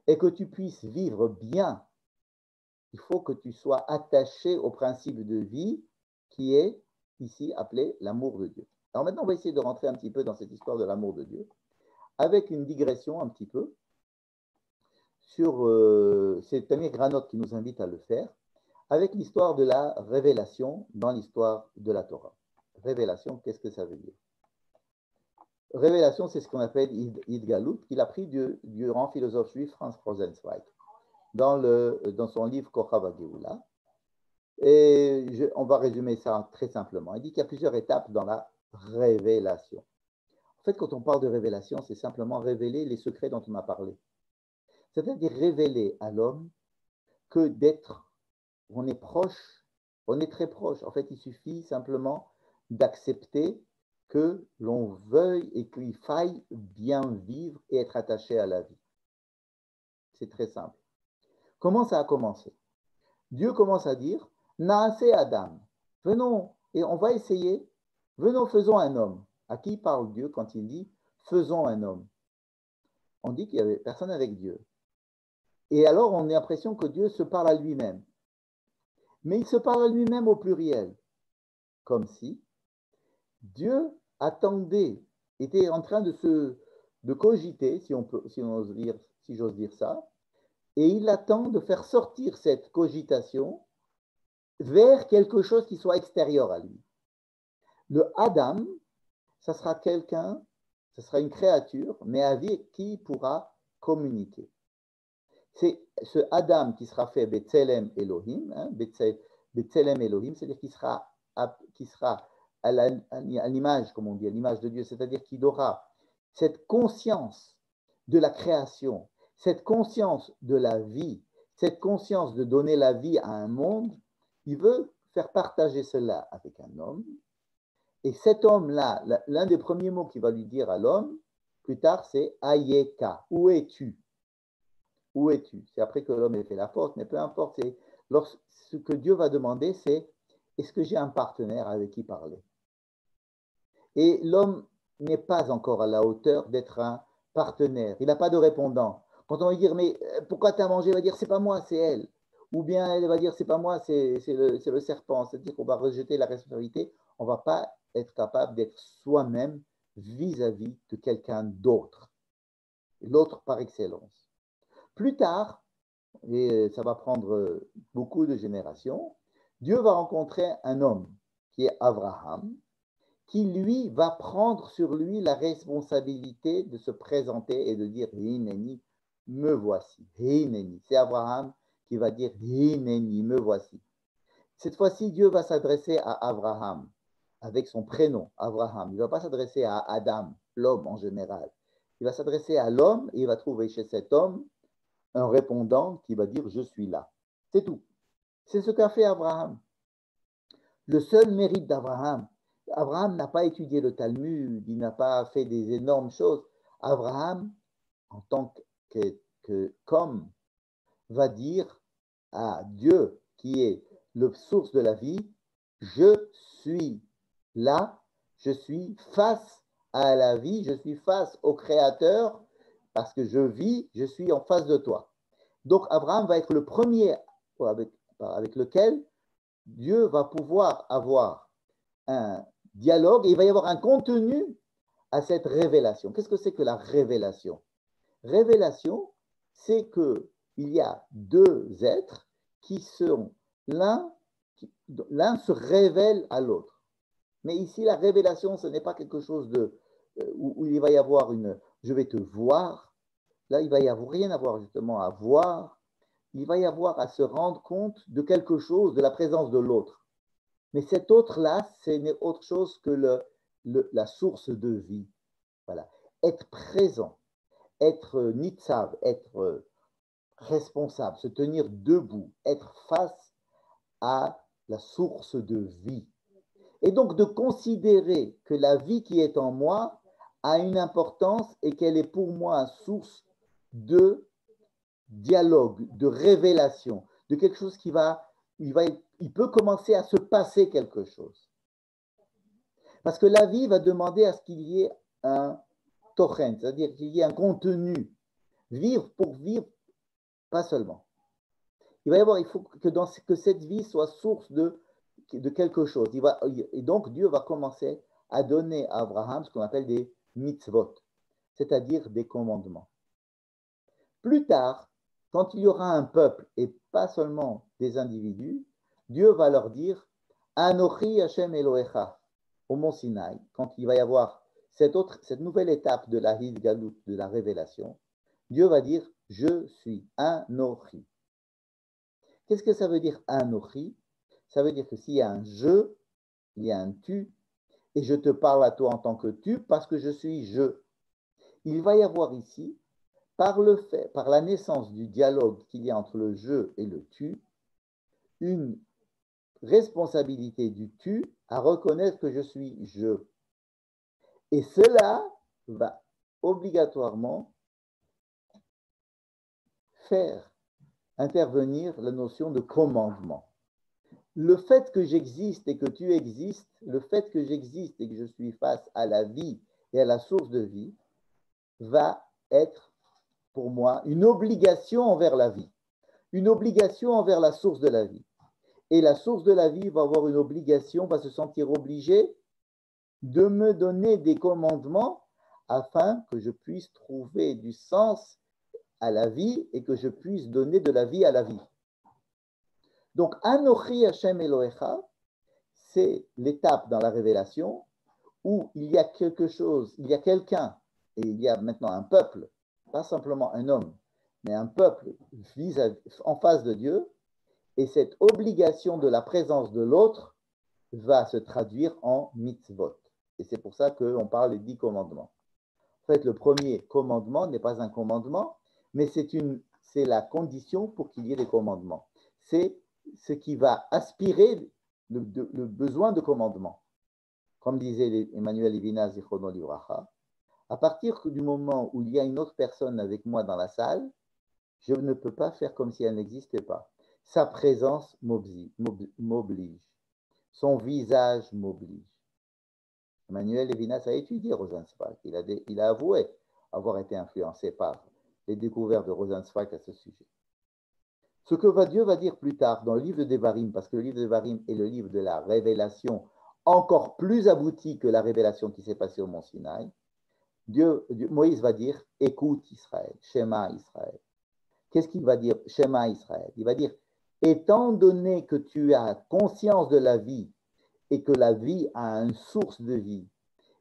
et que tu puisses vivre bien, il faut que tu sois attaché au principe de vie qui est ici appelé l'amour de Dieu. Alors maintenant, on va essayer de rentrer un petit peu dans cette histoire de l'amour de Dieu, avec une digression un petit peu sur, c'est Tamir Granot qui nous invite à le faire, avec l'histoire de la révélation dans l'histoire de la Torah. Révélation, qu'est-ce que ça veut dire? Révélation, c'est ce qu'on appelle Idgalut, qu'il a pris du grand philosophe juif Franz Rosenzweig dans son livre Kochav HaGeula. Et on va résumer ça très simplement. Il dit qu'il y a plusieurs étapes dans la révélation. En fait, quand on parle de révélation, c'est simplement révéler les secrets dont on a parlé. C'est-à-dire révéler à l'homme que d'être, on est proche, on est très proche. En fait, il suffit simplement d'accepter que l'on veuille et qu'il faille bien vivre et être attaché à la vie. C'est très simple. Comment ça a commencé? Dieu commence à dire, Naase Adam, venons et on va essayer, venons, faisons un homme. À qui parle Dieu quand il dit, faisons un homme? On dit qu'il n'y avait personne avec Dieu. Et alors, on a l'impression que Dieu se parle à lui-même. Mais il se parle à lui-même au pluriel, comme si Dieu attendait, était en train de cogiter, si j'ose dire ça, et il attend de faire sortir cette cogitation vers quelque chose qui soit extérieur à lui. Le Adam, ça sera quelqu'un, ça sera une créature, mais avec qui il pourra communiquer. C'est ce Adam qui sera fait Betzelem Elohim, Betzelem Elohim, c'est-à-dire qui sera à l'image, comme on dit, à l'image de Dieu, c'est-à-dire qu'il aura cette conscience de la création, cette conscience de la vie, cette conscience de donner la vie à un monde. Il veut faire partager cela avec un homme. Et cet homme-là, l'un des premiers mots qu'il va lui dire à l'homme, plus tard, c'est Ayeka, où es-tu? Où es-tu? C'est après que l'homme ait fait la faute, mais peu importe. Ce que Dieu va demander, c'est est-ce que j'ai un partenaire avec qui parler? Et l'homme n'est pas encore à la hauteur d'être un partenaire. Il n'a pas de répondant. Quand on va dire, mais pourquoi tu as mangé? Il va dire, c'est pas moi, c'est elle. Ou bien elle va dire, c'est pas moi, c'est le serpent. C'est-à-dire qu'on va rejeter la responsabilité. On ne va pas être capable d'être soi-même vis-à-vis de quelqu'un d'autre. L'autre par excellence. Plus tard, et ça va prendre beaucoup de générations, Dieu va rencontrer un homme qui est Abraham, qui lui va prendre sur lui la responsabilité de se présenter et de dire Hineni, me voici. Hineni. C'est Abraham qui va dire Hineni, me voici. Cette fois-ci, Dieu va s'adresser à Abraham avec son prénom, Abraham. Il ne va pas s'adresser à Adam, l'homme en général. Il va s'adresser à l'homme et il va trouver chez cet homme un répondant qui va dire je suis là. C'est tout. C'est ce qu'a fait Abraham. Le seul mérite d'Abraham, Abraham n'a pas étudié le Talmud, il n'a pas fait des énormes choses. Abraham, en tant qu'homme, va dire à Dieu, qui est la source de la vie, je suis là, je suis face à la vie, je suis face au Créateur, parce que je vis, je suis en face de toi. Donc Abraham va être le premier avec lequel Dieu va pouvoir avoir un dialogue et il va y avoir un contenu à cette révélation. Qu'est-ce que c'est que la révélation? Révélation, c'est qu'il y a deux êtres qui sont l'un l'un se révèle à l'autre. Mais ici, la révélation, ce n'est pas quelque chose où il va y avoir je vais te voir. Là, il va y avoir rien à voir justement à voir. Il va y avoir à se rendre compte de quelque chose, de la présence de l'autre. Mais cet autre-là, ce n'est autre chose que la source de vie. Voilà. Être présent, être nitsav, être responsable, se tenir debout, être face à la source de vie. Et donc de considérer que la vie qui est en moi a une importance et qu'elle est pour moi une source de dialogue, de révélation, de quelque chose il peut commencer à se passer quelque chose. Parce que la vie va demander à ce qu'il y ait un tochen, c'est-à-dire qu'il y ait un contenu. Vivre pour vivre, pas seulement. Il faut que cette vie soit source de quelque chose. Et donc Dieu va commencer à donner à Abraham ce qu'on appelle des mitzvot, c'est-à-dire des commandements. Plus tard, quand il y aura un peuple et pas seulement des individus, Dieu va leur dire Anochi Hashem Elohecha au mont Sinaï, quand il va y avoir cette nouvelle étape de la Hid Galut, de la révélation, Dieu va dire je suis Anochi. Qu'est-ce que ça veut dire Anochi? Ça veut dire que s'il y a un je, il y a un tu, et je te parle à toi en tant que tu parce que je suis je. Il va y avoir ici, par la naissance du dialogue qu'il y a entre le je et le tu, une responsabilité du tu à reconnaître que je suis je. Et cela va obligatoirement faire intervenir la notion de commandement. Le fait que j'existe et que tu existes, le fait que j'existe et que je suis face à la vie et à la source de vie, va être pour moi une obligation envers la vie, une obligation envers la source de la vie. Et la source de la vie va avoir une obligation, va se sentir obligée de me donner des commandements afin que je puisse trouver du sens à la vie et que je puisse donner de la vie à la vie. Donc, Anochi Hashem Elohecha, c'est l'étape dans la révélation où il y a quelque chose, il y a quelqu'un, et il y a maintenant un peuple, pas simplement un homme, mais un peuple en face de Dieu, et cette obligation de la présence de l'autre va se traduire en mitzvot. Et c'est pour ça qu'on parle des 10 commandements. En fait, le premier commandement n'est pas un commandement, mais c'est la condition pour qu'il y ait des commandements. C'est ce qui va aspirer le besoin de commandement. Comme disait Emmanuel Levinas, Zichrono Livracha, à partir du moment où il y a une autre personne avec moi dans la salle, je ne peux pas faire comme si elle n'existait pas. Sa présence m'oblige. Son visage m'oblige. Emmanuel Levinas a étudié Rosenzweig. Il a avoué avoir été influencé par les découvertes de Rosenzweig à ce sujet. Ce que Dieu va dire plus tard dans le livre de Devarim, parce que le livre de Devarim est le livre de la révélation encore plus abouti que la révélation qui s'est passée au mont Sinaï, Moïse va dire écoute Israël, Shema Israël. Qu'est-ce qu'il va dire Shema Israël? Il va dire étant donné que tu as conscience de la vie et que la vie a une source de vie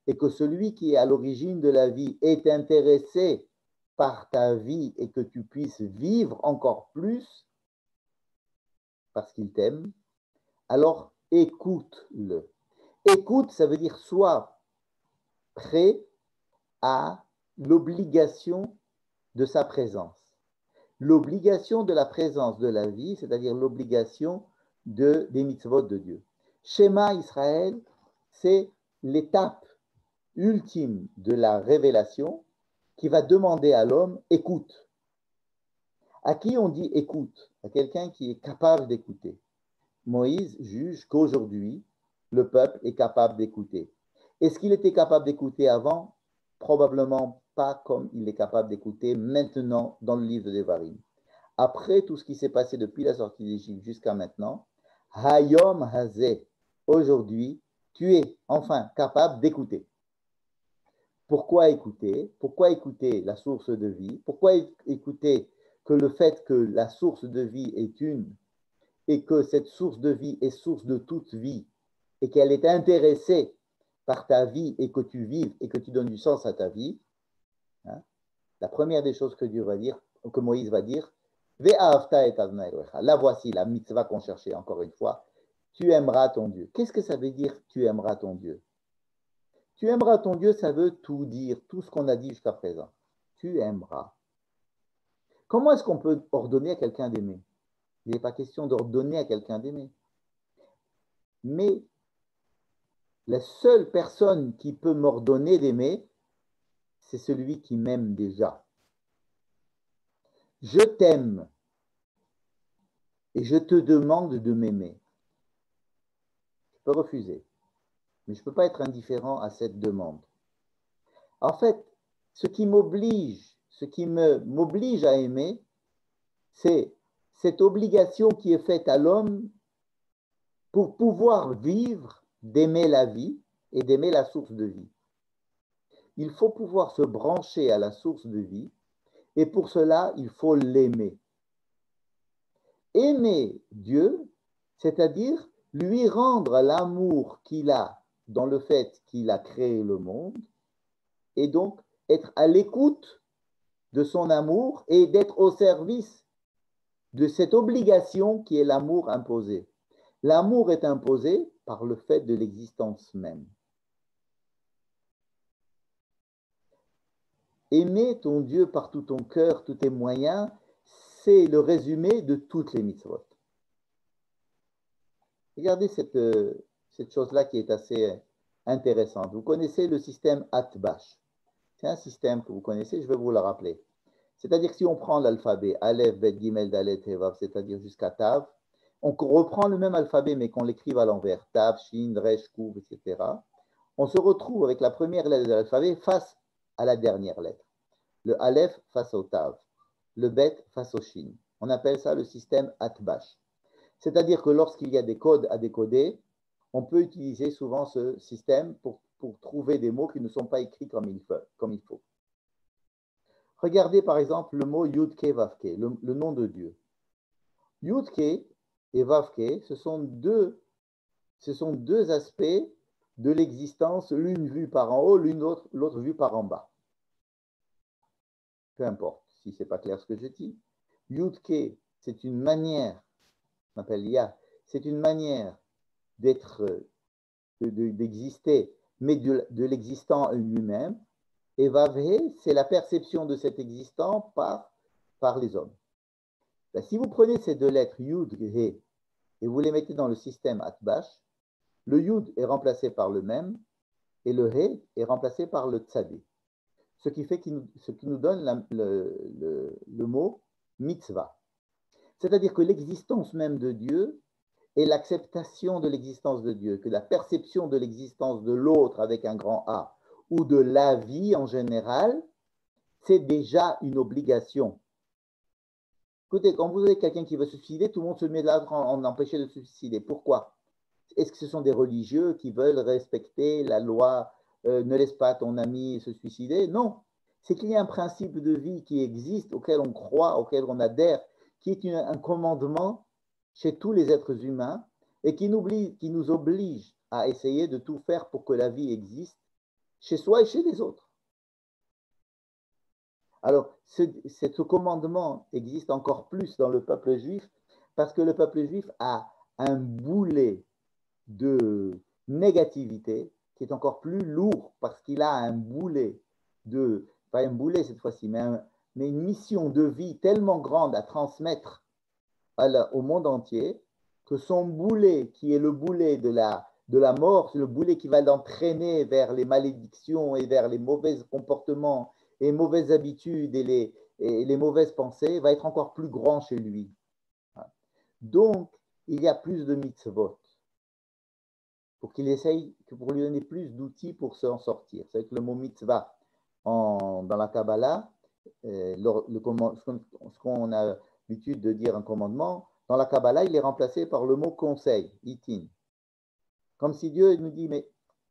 et que celui qui est à l'origine de la vie est intéressé par ta vie et que tu puisses vivre encore plus parce qu'il t'aime, alors écoute-le. Écoute, ça veut dire sois prêt à l'obligation de sa présence. L'obligation de la présence de la vie, c'est-à-dire l'obligation des mitzvot de Dieu. Shema Israël, c'est l'étape ultime de la révélation qui va demander à l'homme écoute. À qui on dit écoute? À quelqu'un qui est capable d'écouter. Moïse juge qu'aujourd'hui, le peuple est capable d'écouter. Est-ce qu'il était capable d'écouter avant? Probablement pas comme il est capable d'écouter maintenant dans le livre de Devarim. Après tout ce qui s'est passé depuis la sortie d'Égypte jusqu'à maintenant, Hayom Hazeh, aujourd'hui, tu es enfin capable d'écouter. Pourquoi écouter? Pourquoi écouter la source de vie? Pourquoi écouter que le fait que la source de vie est une et que cette source de vie est source de toute vie et qu'elle est intéressée par ta vie et que tu vives et que tu donnes du sens à ta vie, hein, la première des choses que Dieu va dire, que Moïse va dire, Ve'ahavta et Adonai Elohecha. Là, voici la mitzvah qu'on cherchait encore une fois. Tu aimeras ton Dieu. Qu'est-ce que ça veut dire, tu aimeras ton Dieu? Tu aimeras ton Dieu, ça veut tout dire, tout ce qu'on a dit jusqu'à présent. Tu aimeras. Comment est-ce qu'on peut ordonner à quelqu'un d'aimer? Il n'est pas question d'ordonner à quelqu'un d'aimer. Mais la seule personne qui peut m'ordonner d'aimer, c'est celui qui m'aime déjà. Je t'aime et je te demande de m'aimer. Je peux refuser, mais je ne peux pas être indifférent à cette demande. En fait, ce qui m'oblige à aimer, c'est cette obligation qui est faite à l'homme pour pouvoir vivre, d'aimer la vie et d'aimer la source de vie. Il faut pouvoir se brancher à la source de vie et pour cela, il faut l'aimer. Aimer Dieu, c'est-à-dire lui rendre l'amour qu'il a dans le fait qu'il a créé le monde et donc être à l'écoute de son amour et d'être au service de cette obligation qui est l'amour imposé. L'amour est imposé par le fait de l'existence même. Aimer ton Dieu par tout ton cœur, tous tes moyens, c'est le résumé de toutes les mitzvot. Regardez cette chose-là qui est assez intéressante. Vous connaissez le système Atbash. C'est un système que vous connaissez, je vais vous le rappeler. C'est-à-dire que si on prend l'alphabet Aleph, Bet, Gimel, Dalet, Vav, c'est-à-dire jusqu'à Tav, on reprend le même alphabet mais qu'on l'écrive à l'envers, Tav, Shin, Resh, Kuv, etc. On se retrouve avec la première lettre de l'alphabet face à la dernière lettre. Le Aleph face au Tav, le Bet face au Shin. On appelle ça le système Atbash. C'est-à-dire que lorsqu'il y a des codes à décoder, on peut utiliser souvent ce système pour trouver des mots qui ne sont pas écrits comme il faut. Regardez par exemple le mot Yudke Vavke, le nom de Dieu. Yudke et Vavke, ce sont deux aspects de l'existence, l'une vue par en haut, l'autre vue par en bas. Peu importe si ce n'est pas clair ce que je dis. Yudke, c'est une manière, on appelle Ya, c'est une manière d'exister, mais de l'existant lui-même. Et Vavhe, c'est la perception de cet existant par les hommes. Ben, si vous prenez ces deux lettres, Yud, He, et vous les mettez dans le système Atbash, le Yud est remplacé par le Mem et le He est remplacé par le Tzadi. Ce qui nous donne le mot mitzvah. C'est-à-dire que l'existence même de Dieu et l'acceptation de l'existence de Dieu, que la perception de l'existence de l'autre avec un grand A ou de la vie en général, c'est déjà une obligation. Écoutez, quand vous avez quelqu'un qui veut se suicider, tout le monde se met là en empêcher de se suicider. Pourquoi? Est-ce que ce sont des religieux qui veulent respecter la loi, ne laisse pas ton ami se suicider? Non. C'est qu'il y a un principe de vie qui existe, auquel on croit, auquel on adhère, qui est un commandement chez tous les êtres humains et qui nous oblige à essayer de tout faire pour que la vie existe chez soi et chez les autres. Alors, ce commandement existe encore plus dans le peuple juif parce que le peuple juif a un boulet de négativité qui est encore plus lourd parce qu'il a un boulet pas un boulet cette fois-ci, mais une mission de vie tellement grande à transmettre au monde entier que son boulet, qui est le boulet de la mort, c'est le boulet qui va l'entraîner vers les malédictions et vers les mauvais comportements et mauvaises habitudes et les mauvaises pensées, va être encore plus grand chez lui. Donc, il y a plus de mitzvot pour qu'il essaye, pour lui donner plus d'outils pour s'en sortir. C'est que le mot mitzvah dans la Kabbalah, ce qu'on a l'habitude de dire un commandement, dans la Kabbalah, il est remplacé par le mot conseil, itin. Comme si Dieu nous dit, mais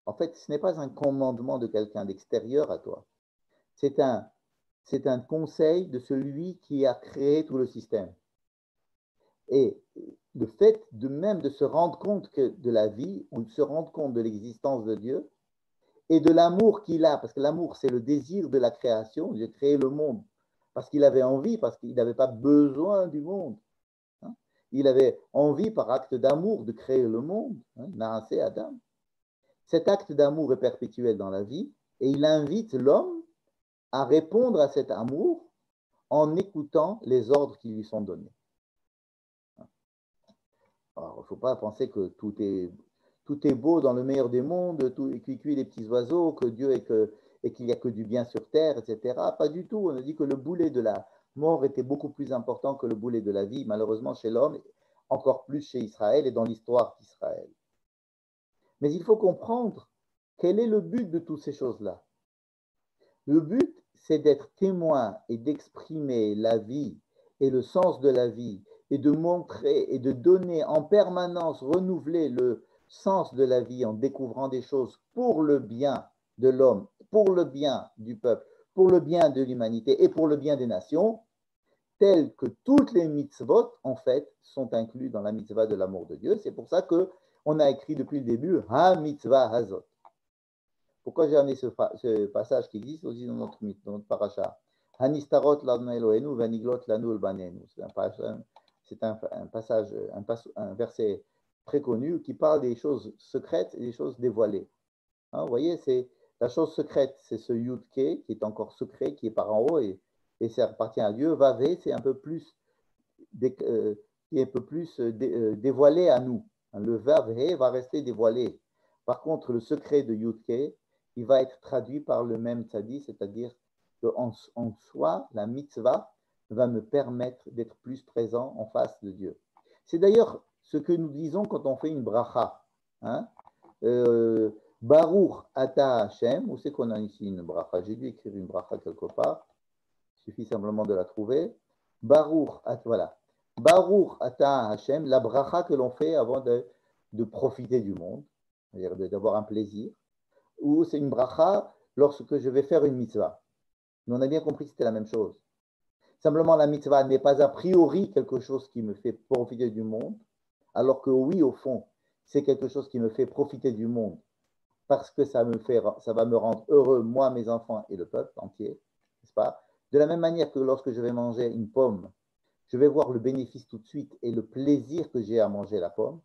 en fait, ce n'est pas un commandement de quelqu'un d'extérieur à toi. C'est un conseil de celui qui a créé tout le système. Et le fait de même de se rendre compte de la vie ou de se rendre compte de l'existence de Dieu et de l'amour qu'il a, parce que l'amour, c'est le désir de la création. Dieu a créé le monde parce qu'il avait envie, parce qu'il n'avait pas besoin du monde. Hein. Il avait envie, par acte d'amour, de créer le monde. Naasé Adam. Cet acte d'amour est perpétuel dans la vie et il invite l'homme à répondre à cet amour en écoutant les ordres qui lui sont donnés. Alors, il ne faut pas penser que tout est beau dans le meilleur des mondes, tout est cuit les petits oiseaux, que Dieu et qu'il n'y a que du bien sur terre, etc. Pas du tout. On a dit que le boulet de la mort était beaucoup plus important que le boulet de la vie, malheureusement chez l'homme, encore plus chez Israël et dans l'histoire d'Israël. Mais il faut comprendre quel est le but de toutes ces choses-là. Le but, c'est d'être témoin et d'exprimer la vie et le sens de la vie et de montrer et de donner en permanence, renouveler le sens de la vie en découvrant des choses pour le bien de l'homme, pour le bien du peuple, pour le bien de l'humanité et pour le bien des nations, telles que toutes les mitzvot, en fait, sont inclus dans la mitzvah de l'amour de Dieu. C'est pour ça qu'on a écrit depuis le début « Ha-mitzvah hazot ». Pourquoi j'ai amené ce passage qui existe aussi dans notre paracha? Hanistarot lanu Eloheinu vaniglot lanu ulbanenu. C'est un passage, un verset très connu qui parle des choses secrètes et des choses dévoilées. Hein, vous voyez, c'est la chose secrète, c'est ce Yud-Ke qui est encore secret, qui est par en haut et ça appartient à Dieu. Vavé, c'est un peu plus, qui est un peu plus dévoilé à nous. Le Vavé va rester dévoilé. Par contre, le secret de Yud-Ke, il va être traduit par le même tzadi, c'est-à-dire qu'en soi, la mitzvah va me permettre d'être plus présent en face de Dieu. C'est d'ailleurs ce que nous disons quand on fait une bracha. Hein? Baruch ata Hashem, où c'est qu'on a ici une bracha? J'ai dû écrire une bracha quelque part, il suffit simplement de la trouver. Baruch, voilà. Baruch ata Hashem, la bracha que l'on fait avant de profiter du monde, c'est-à-dire d'avoir un plaisir, ou c'est une bracha lorsque je vais faire une mitzvah. Mais on a bien compris que c'était la même chose. Simplement, la mitzvah n'est pas a priori quelque chose qui me fait profiter du monde, alors que oui, au fond, c'est quelque chose qui me fait profiter du monde, parce que ça va me rendre heureux, moi, mes enfants et le peuple entier, n'est-ce pas? De la même manière que lorsque je vais manger une pomme, je vais voir le bénéfice tout de suite et le plaisir que j'ai à manger la pomme.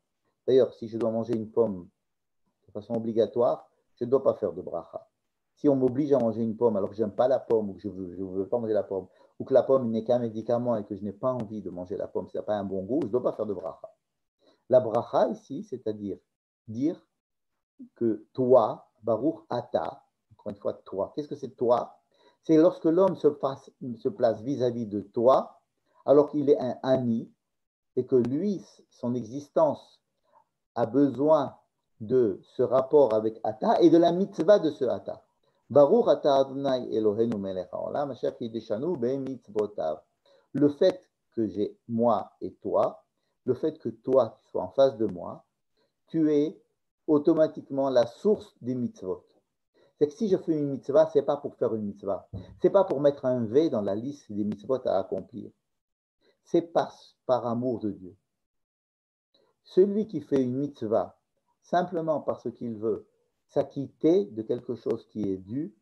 D'ailleurs, si je dois manger une pomme de façon obligatoire, je ne dois pas faire de bracha. Si on m'oblige à manger une pomme alors que je n'aime pas la pomme ou que je ne veux pas manger la pomme, ou que la pomme n'est qu'un médicament et que je n'ai pas envie de manger la pomme, ça n'a pas un bon goût, je ne dois pas faire de bracha. La bracha ici, c'est-à-dire dire que toi, Baruch Ata, encore une fois toi, qu'est-ce que c'est toi? C'est lorsque l'homme se place vis-à-vis de toi, alors qu'il est un ami, et que lui, son existence a besoin de ce rapport avec Ata et de la mitzvah de ce Ata. Baruch Ata Adonai Eloheinu melech haolam asher kideshanu bemitzvotav. Le fait que j'ai moi et toi, le fait que toi tu sois en face de moi, tu es automatiquement la source des mitzvot. C'est que si je fais une mitzvah, ce n'est pas pour faire une mitzvah. Ce n'est pas pour mettre un V dans la liste des mitzvot à accomplir. C'est par amour de Dieu. Celui qui fait une mitzvah simplement parce qu'il veut s'acquitter de quelque chose qui est dû,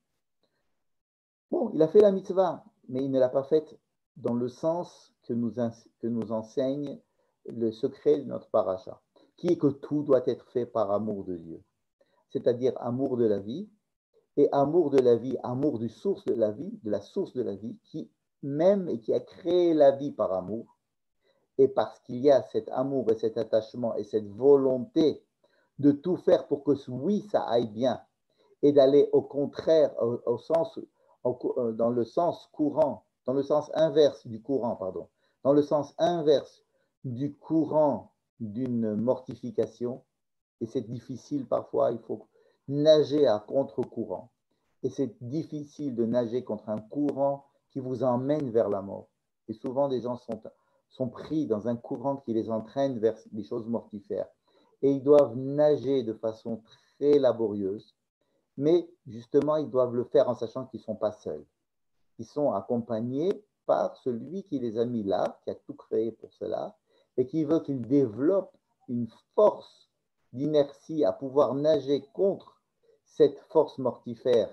bon, il a fait la mitzvah, mais il ne l'a pas faite dans le sens que nous enseigne le secret de notre paracha, qui est que tout doit être fait par amour de Dieu, c'est-à-dire amour de la vie, et amour de la vie, amour du source de la vie, de la source de la vie, qui m'aime et qui a créé la vie par amour. Et parce qu'il y a cet amour et cet attachement et cette volonté de tout faire pour que oui, ça aille bien, et d'aller au contraire, dans le sens courant, dans le sens inverse du courant, pardon, dans le sens inverse du courant d'une mortification, et c'est difficile parfois, il faut nager à contre-courant. Et c'est difficile de nager contre un courant qui vous emmène vers la mort. Et souvent, des gens sont pris dans un courant qui les entraîne vers des choses mortifères. Et ils doivent nager de façon très laborieuse, mais justement, ils doivent le faire en sachant qu'ils ne sont pas seuls. Ils sont accompagnés par celui qui les a mis là, qui a tout créé pour cela, et qui veut qu'ils développent une force d'inertie à pouvoir nager contre cette force mortifère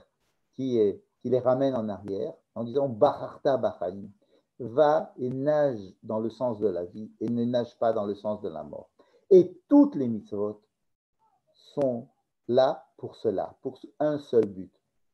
qui les ramène en arrière, en disant Bacharta Bachaim, va et nage dans le sens de la vie et ne nage pas dans le sens de la mort. Et toutes les mitzvot sont là pour cela, pour un seul but,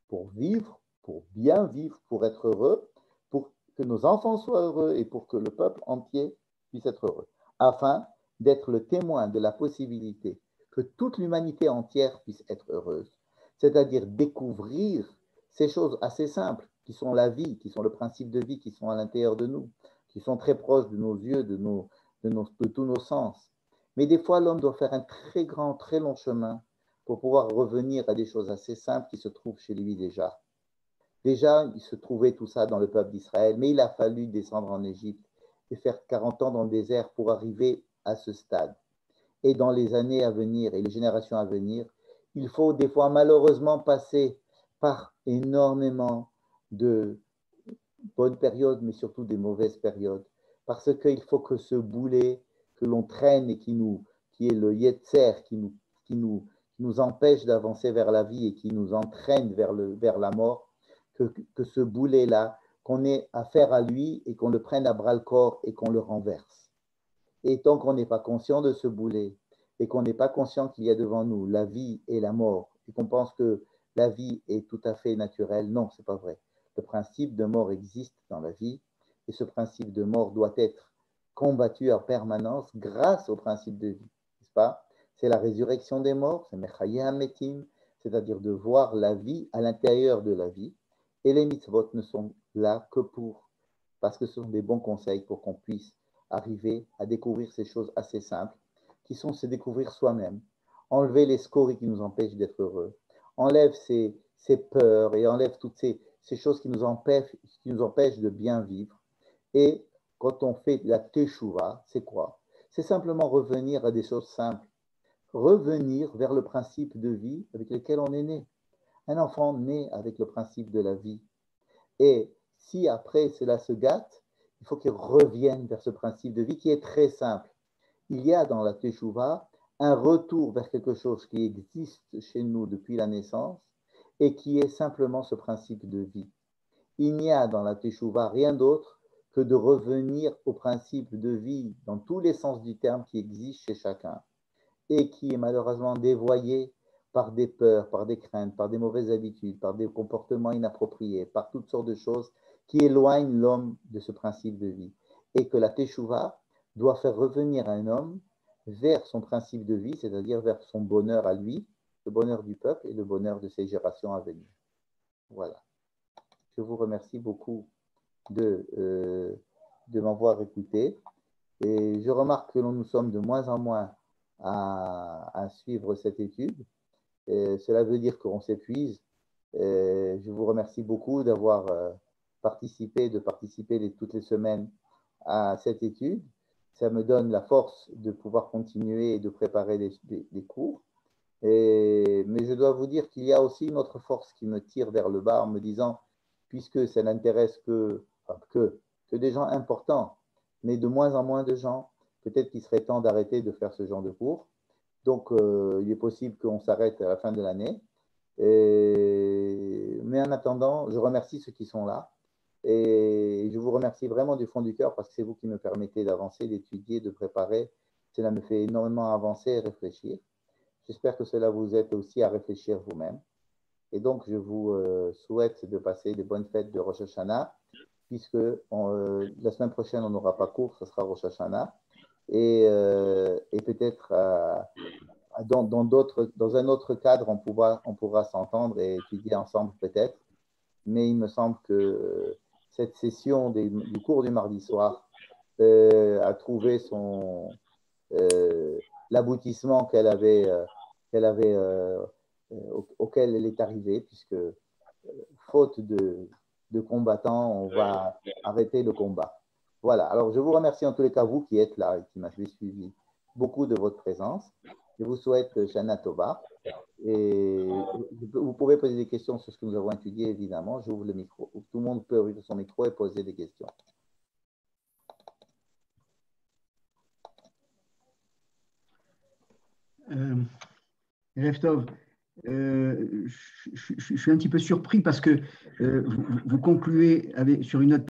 pour vivre, pour bien vivre, pour être heureux, pour que nos enfants soient heureux et pour que le peuple entier puisse être heureux, afin d'être le témoin de la possibilité que toute l'humanité entière puisse être heureuse, c'est-à-dire découvrir ces choses assez simples qui sont la vie, qui sont le principe de vie, qui sont à l'intérieur de nous, qui sont très proches de nos yeux, de tous nos sens. Mais des fois, l'homme doit faire un très grand, très long chemin pour pouvoir revenir à des choses assez simples qui se trouvent chez lui déjà. Déjà, il se trouvait tout ça dans le peuple d'Israël, mais il a fallu descendre en Égypte et faire 40 ans dans le désert pour arriver à ce stade. Et dans les années à venir et les générations à venir, il faut des fois malheureusement passer par énormément de bonnes périodes, mais surtout des mauvaises périodes, parce qu'il faut que ce boulet que l'on traîne et qui est le yetzer, qui nous empêche d'avancer vers la vie et qui nous entraîne vers la mort, que ce boulet-là, qu'on ait affaire à lui et qu'on le prenne à bras-le-corps et qu'on le renverse. Et tant qu'on n'est pas conscient de ce boulet et qu'on n'est pas conscient qu'il y a devant nous la vie et la mort, et qu'on pense que la vie est tout à fait naturelle, non, ce n'est pas vrai. Le principe de mort existe dans la vie et ce principe de mort doit être combattu en permanence grâce au principe de vie, n'est-ce pas? C'est la résurrection des morts, c'est Mechayeh Metim, c'est-à-dire de voir la vie à l'intérieur de la vie. Et les mitzvot ne sont là que parce que ce sont des bons conseils pour qu'on puisse arriver à découvrir ces choses assez simples, qui sont se découvrir soi-même, enlever les scories qui nous empêchent d'être heureux, enlève ces peurs et enlève toutes ces choses qui nous empêchent de bien vivre. Et quand on fait la teshuva, c'est quoi? C'est simplement revenir à des choses simples, revenir vers le principe de vie avec lequel on est né. Un enfant naît avec le principe de la vie. Et si après cela se gâte, il faut qu'il revienne vers ce principe de vie qui est très simple. Il y a dans la Teshuvah un retour vers quelque chose qui existe chez nous depuis la naissance et qui est simplement ce principe de vie. Il n'y a dans la Teshuvah rien d'autre que de revenir au principe de vie dans tous les sens du terme qui existe chez chacun et qui est malheureusement dévoyé par des peurs, par des craintes, par des mauvaises habitudes, par des comportements inappropriés, par toutes sortes de choses qui éloignent l'homme de ce principe de vie. Et que la Teshuvah doit faire revenir un homme vers son principe de vie, c'est-à-dire vers son bonheur à lui, le bonheur du peuple et le bonheur de ses générations à venir. Voilà. Je vous remercie beaucoup de m'avoir écouté. Et je remarque que nous sommes de moins en moins à suivre cette étude. Et cela veut dire qu'on s'épuise. Je vous remercie beaucoup d'avoir participé toutes les semaines à cette étude. Ça me donne la force de pouvoir continuer et de préparer des cours. Mais je dois vous dire qu'il y a aussi une autre force qui me tire vers le bas en me disant, puisque ça n'intéresse que des gens importants, mais de moins en moins de gens, peut-être qu'il serait temps d'arrêter de faire ce genre de cours. Donc, il est possible qu'on s'arrête à la fin de l'année. Mais en attendant, je remercie ceux qui sont là. Et je vous remercie vraiment du fond du cœur parce que c'est vous qui me permettez d'avancer, d'étudier, de préparer. Cela me fait énormément avancer et réfléchir. J'espère que cela vous aide aussi à réfléchir vous-même. Et donc, je vous souhaite de passer des bonnes fêtes de Rosh Hashanah, puisque la semaine prochaine, on n'aura pas cours, ce sera Rosh Hashanah. Et peut-être dans un autre cadre, on pourra s'entendre et étudier ensemble peut-être. Mais il me semble que cette session du cours du mardi soir a trouvé l'aboutissement auquel elle est arrivée, puisque faute de combattants, on va arrêter le combat. Voilà. Alors, je vous remercie en tous les cas, vous qui êtes là et qui m'avez suivi, beaucoup de votre présence. Je vous souhaite Shana Tova. Et vous pouvez poser des questions sur ce que nous avons étudié, évidemment. J'ouvre le micro. Tout le monde peut ouvrir son micro et poser des questions. Erev Tov, je suis un petit peu surpris parce que vous concluez sur une note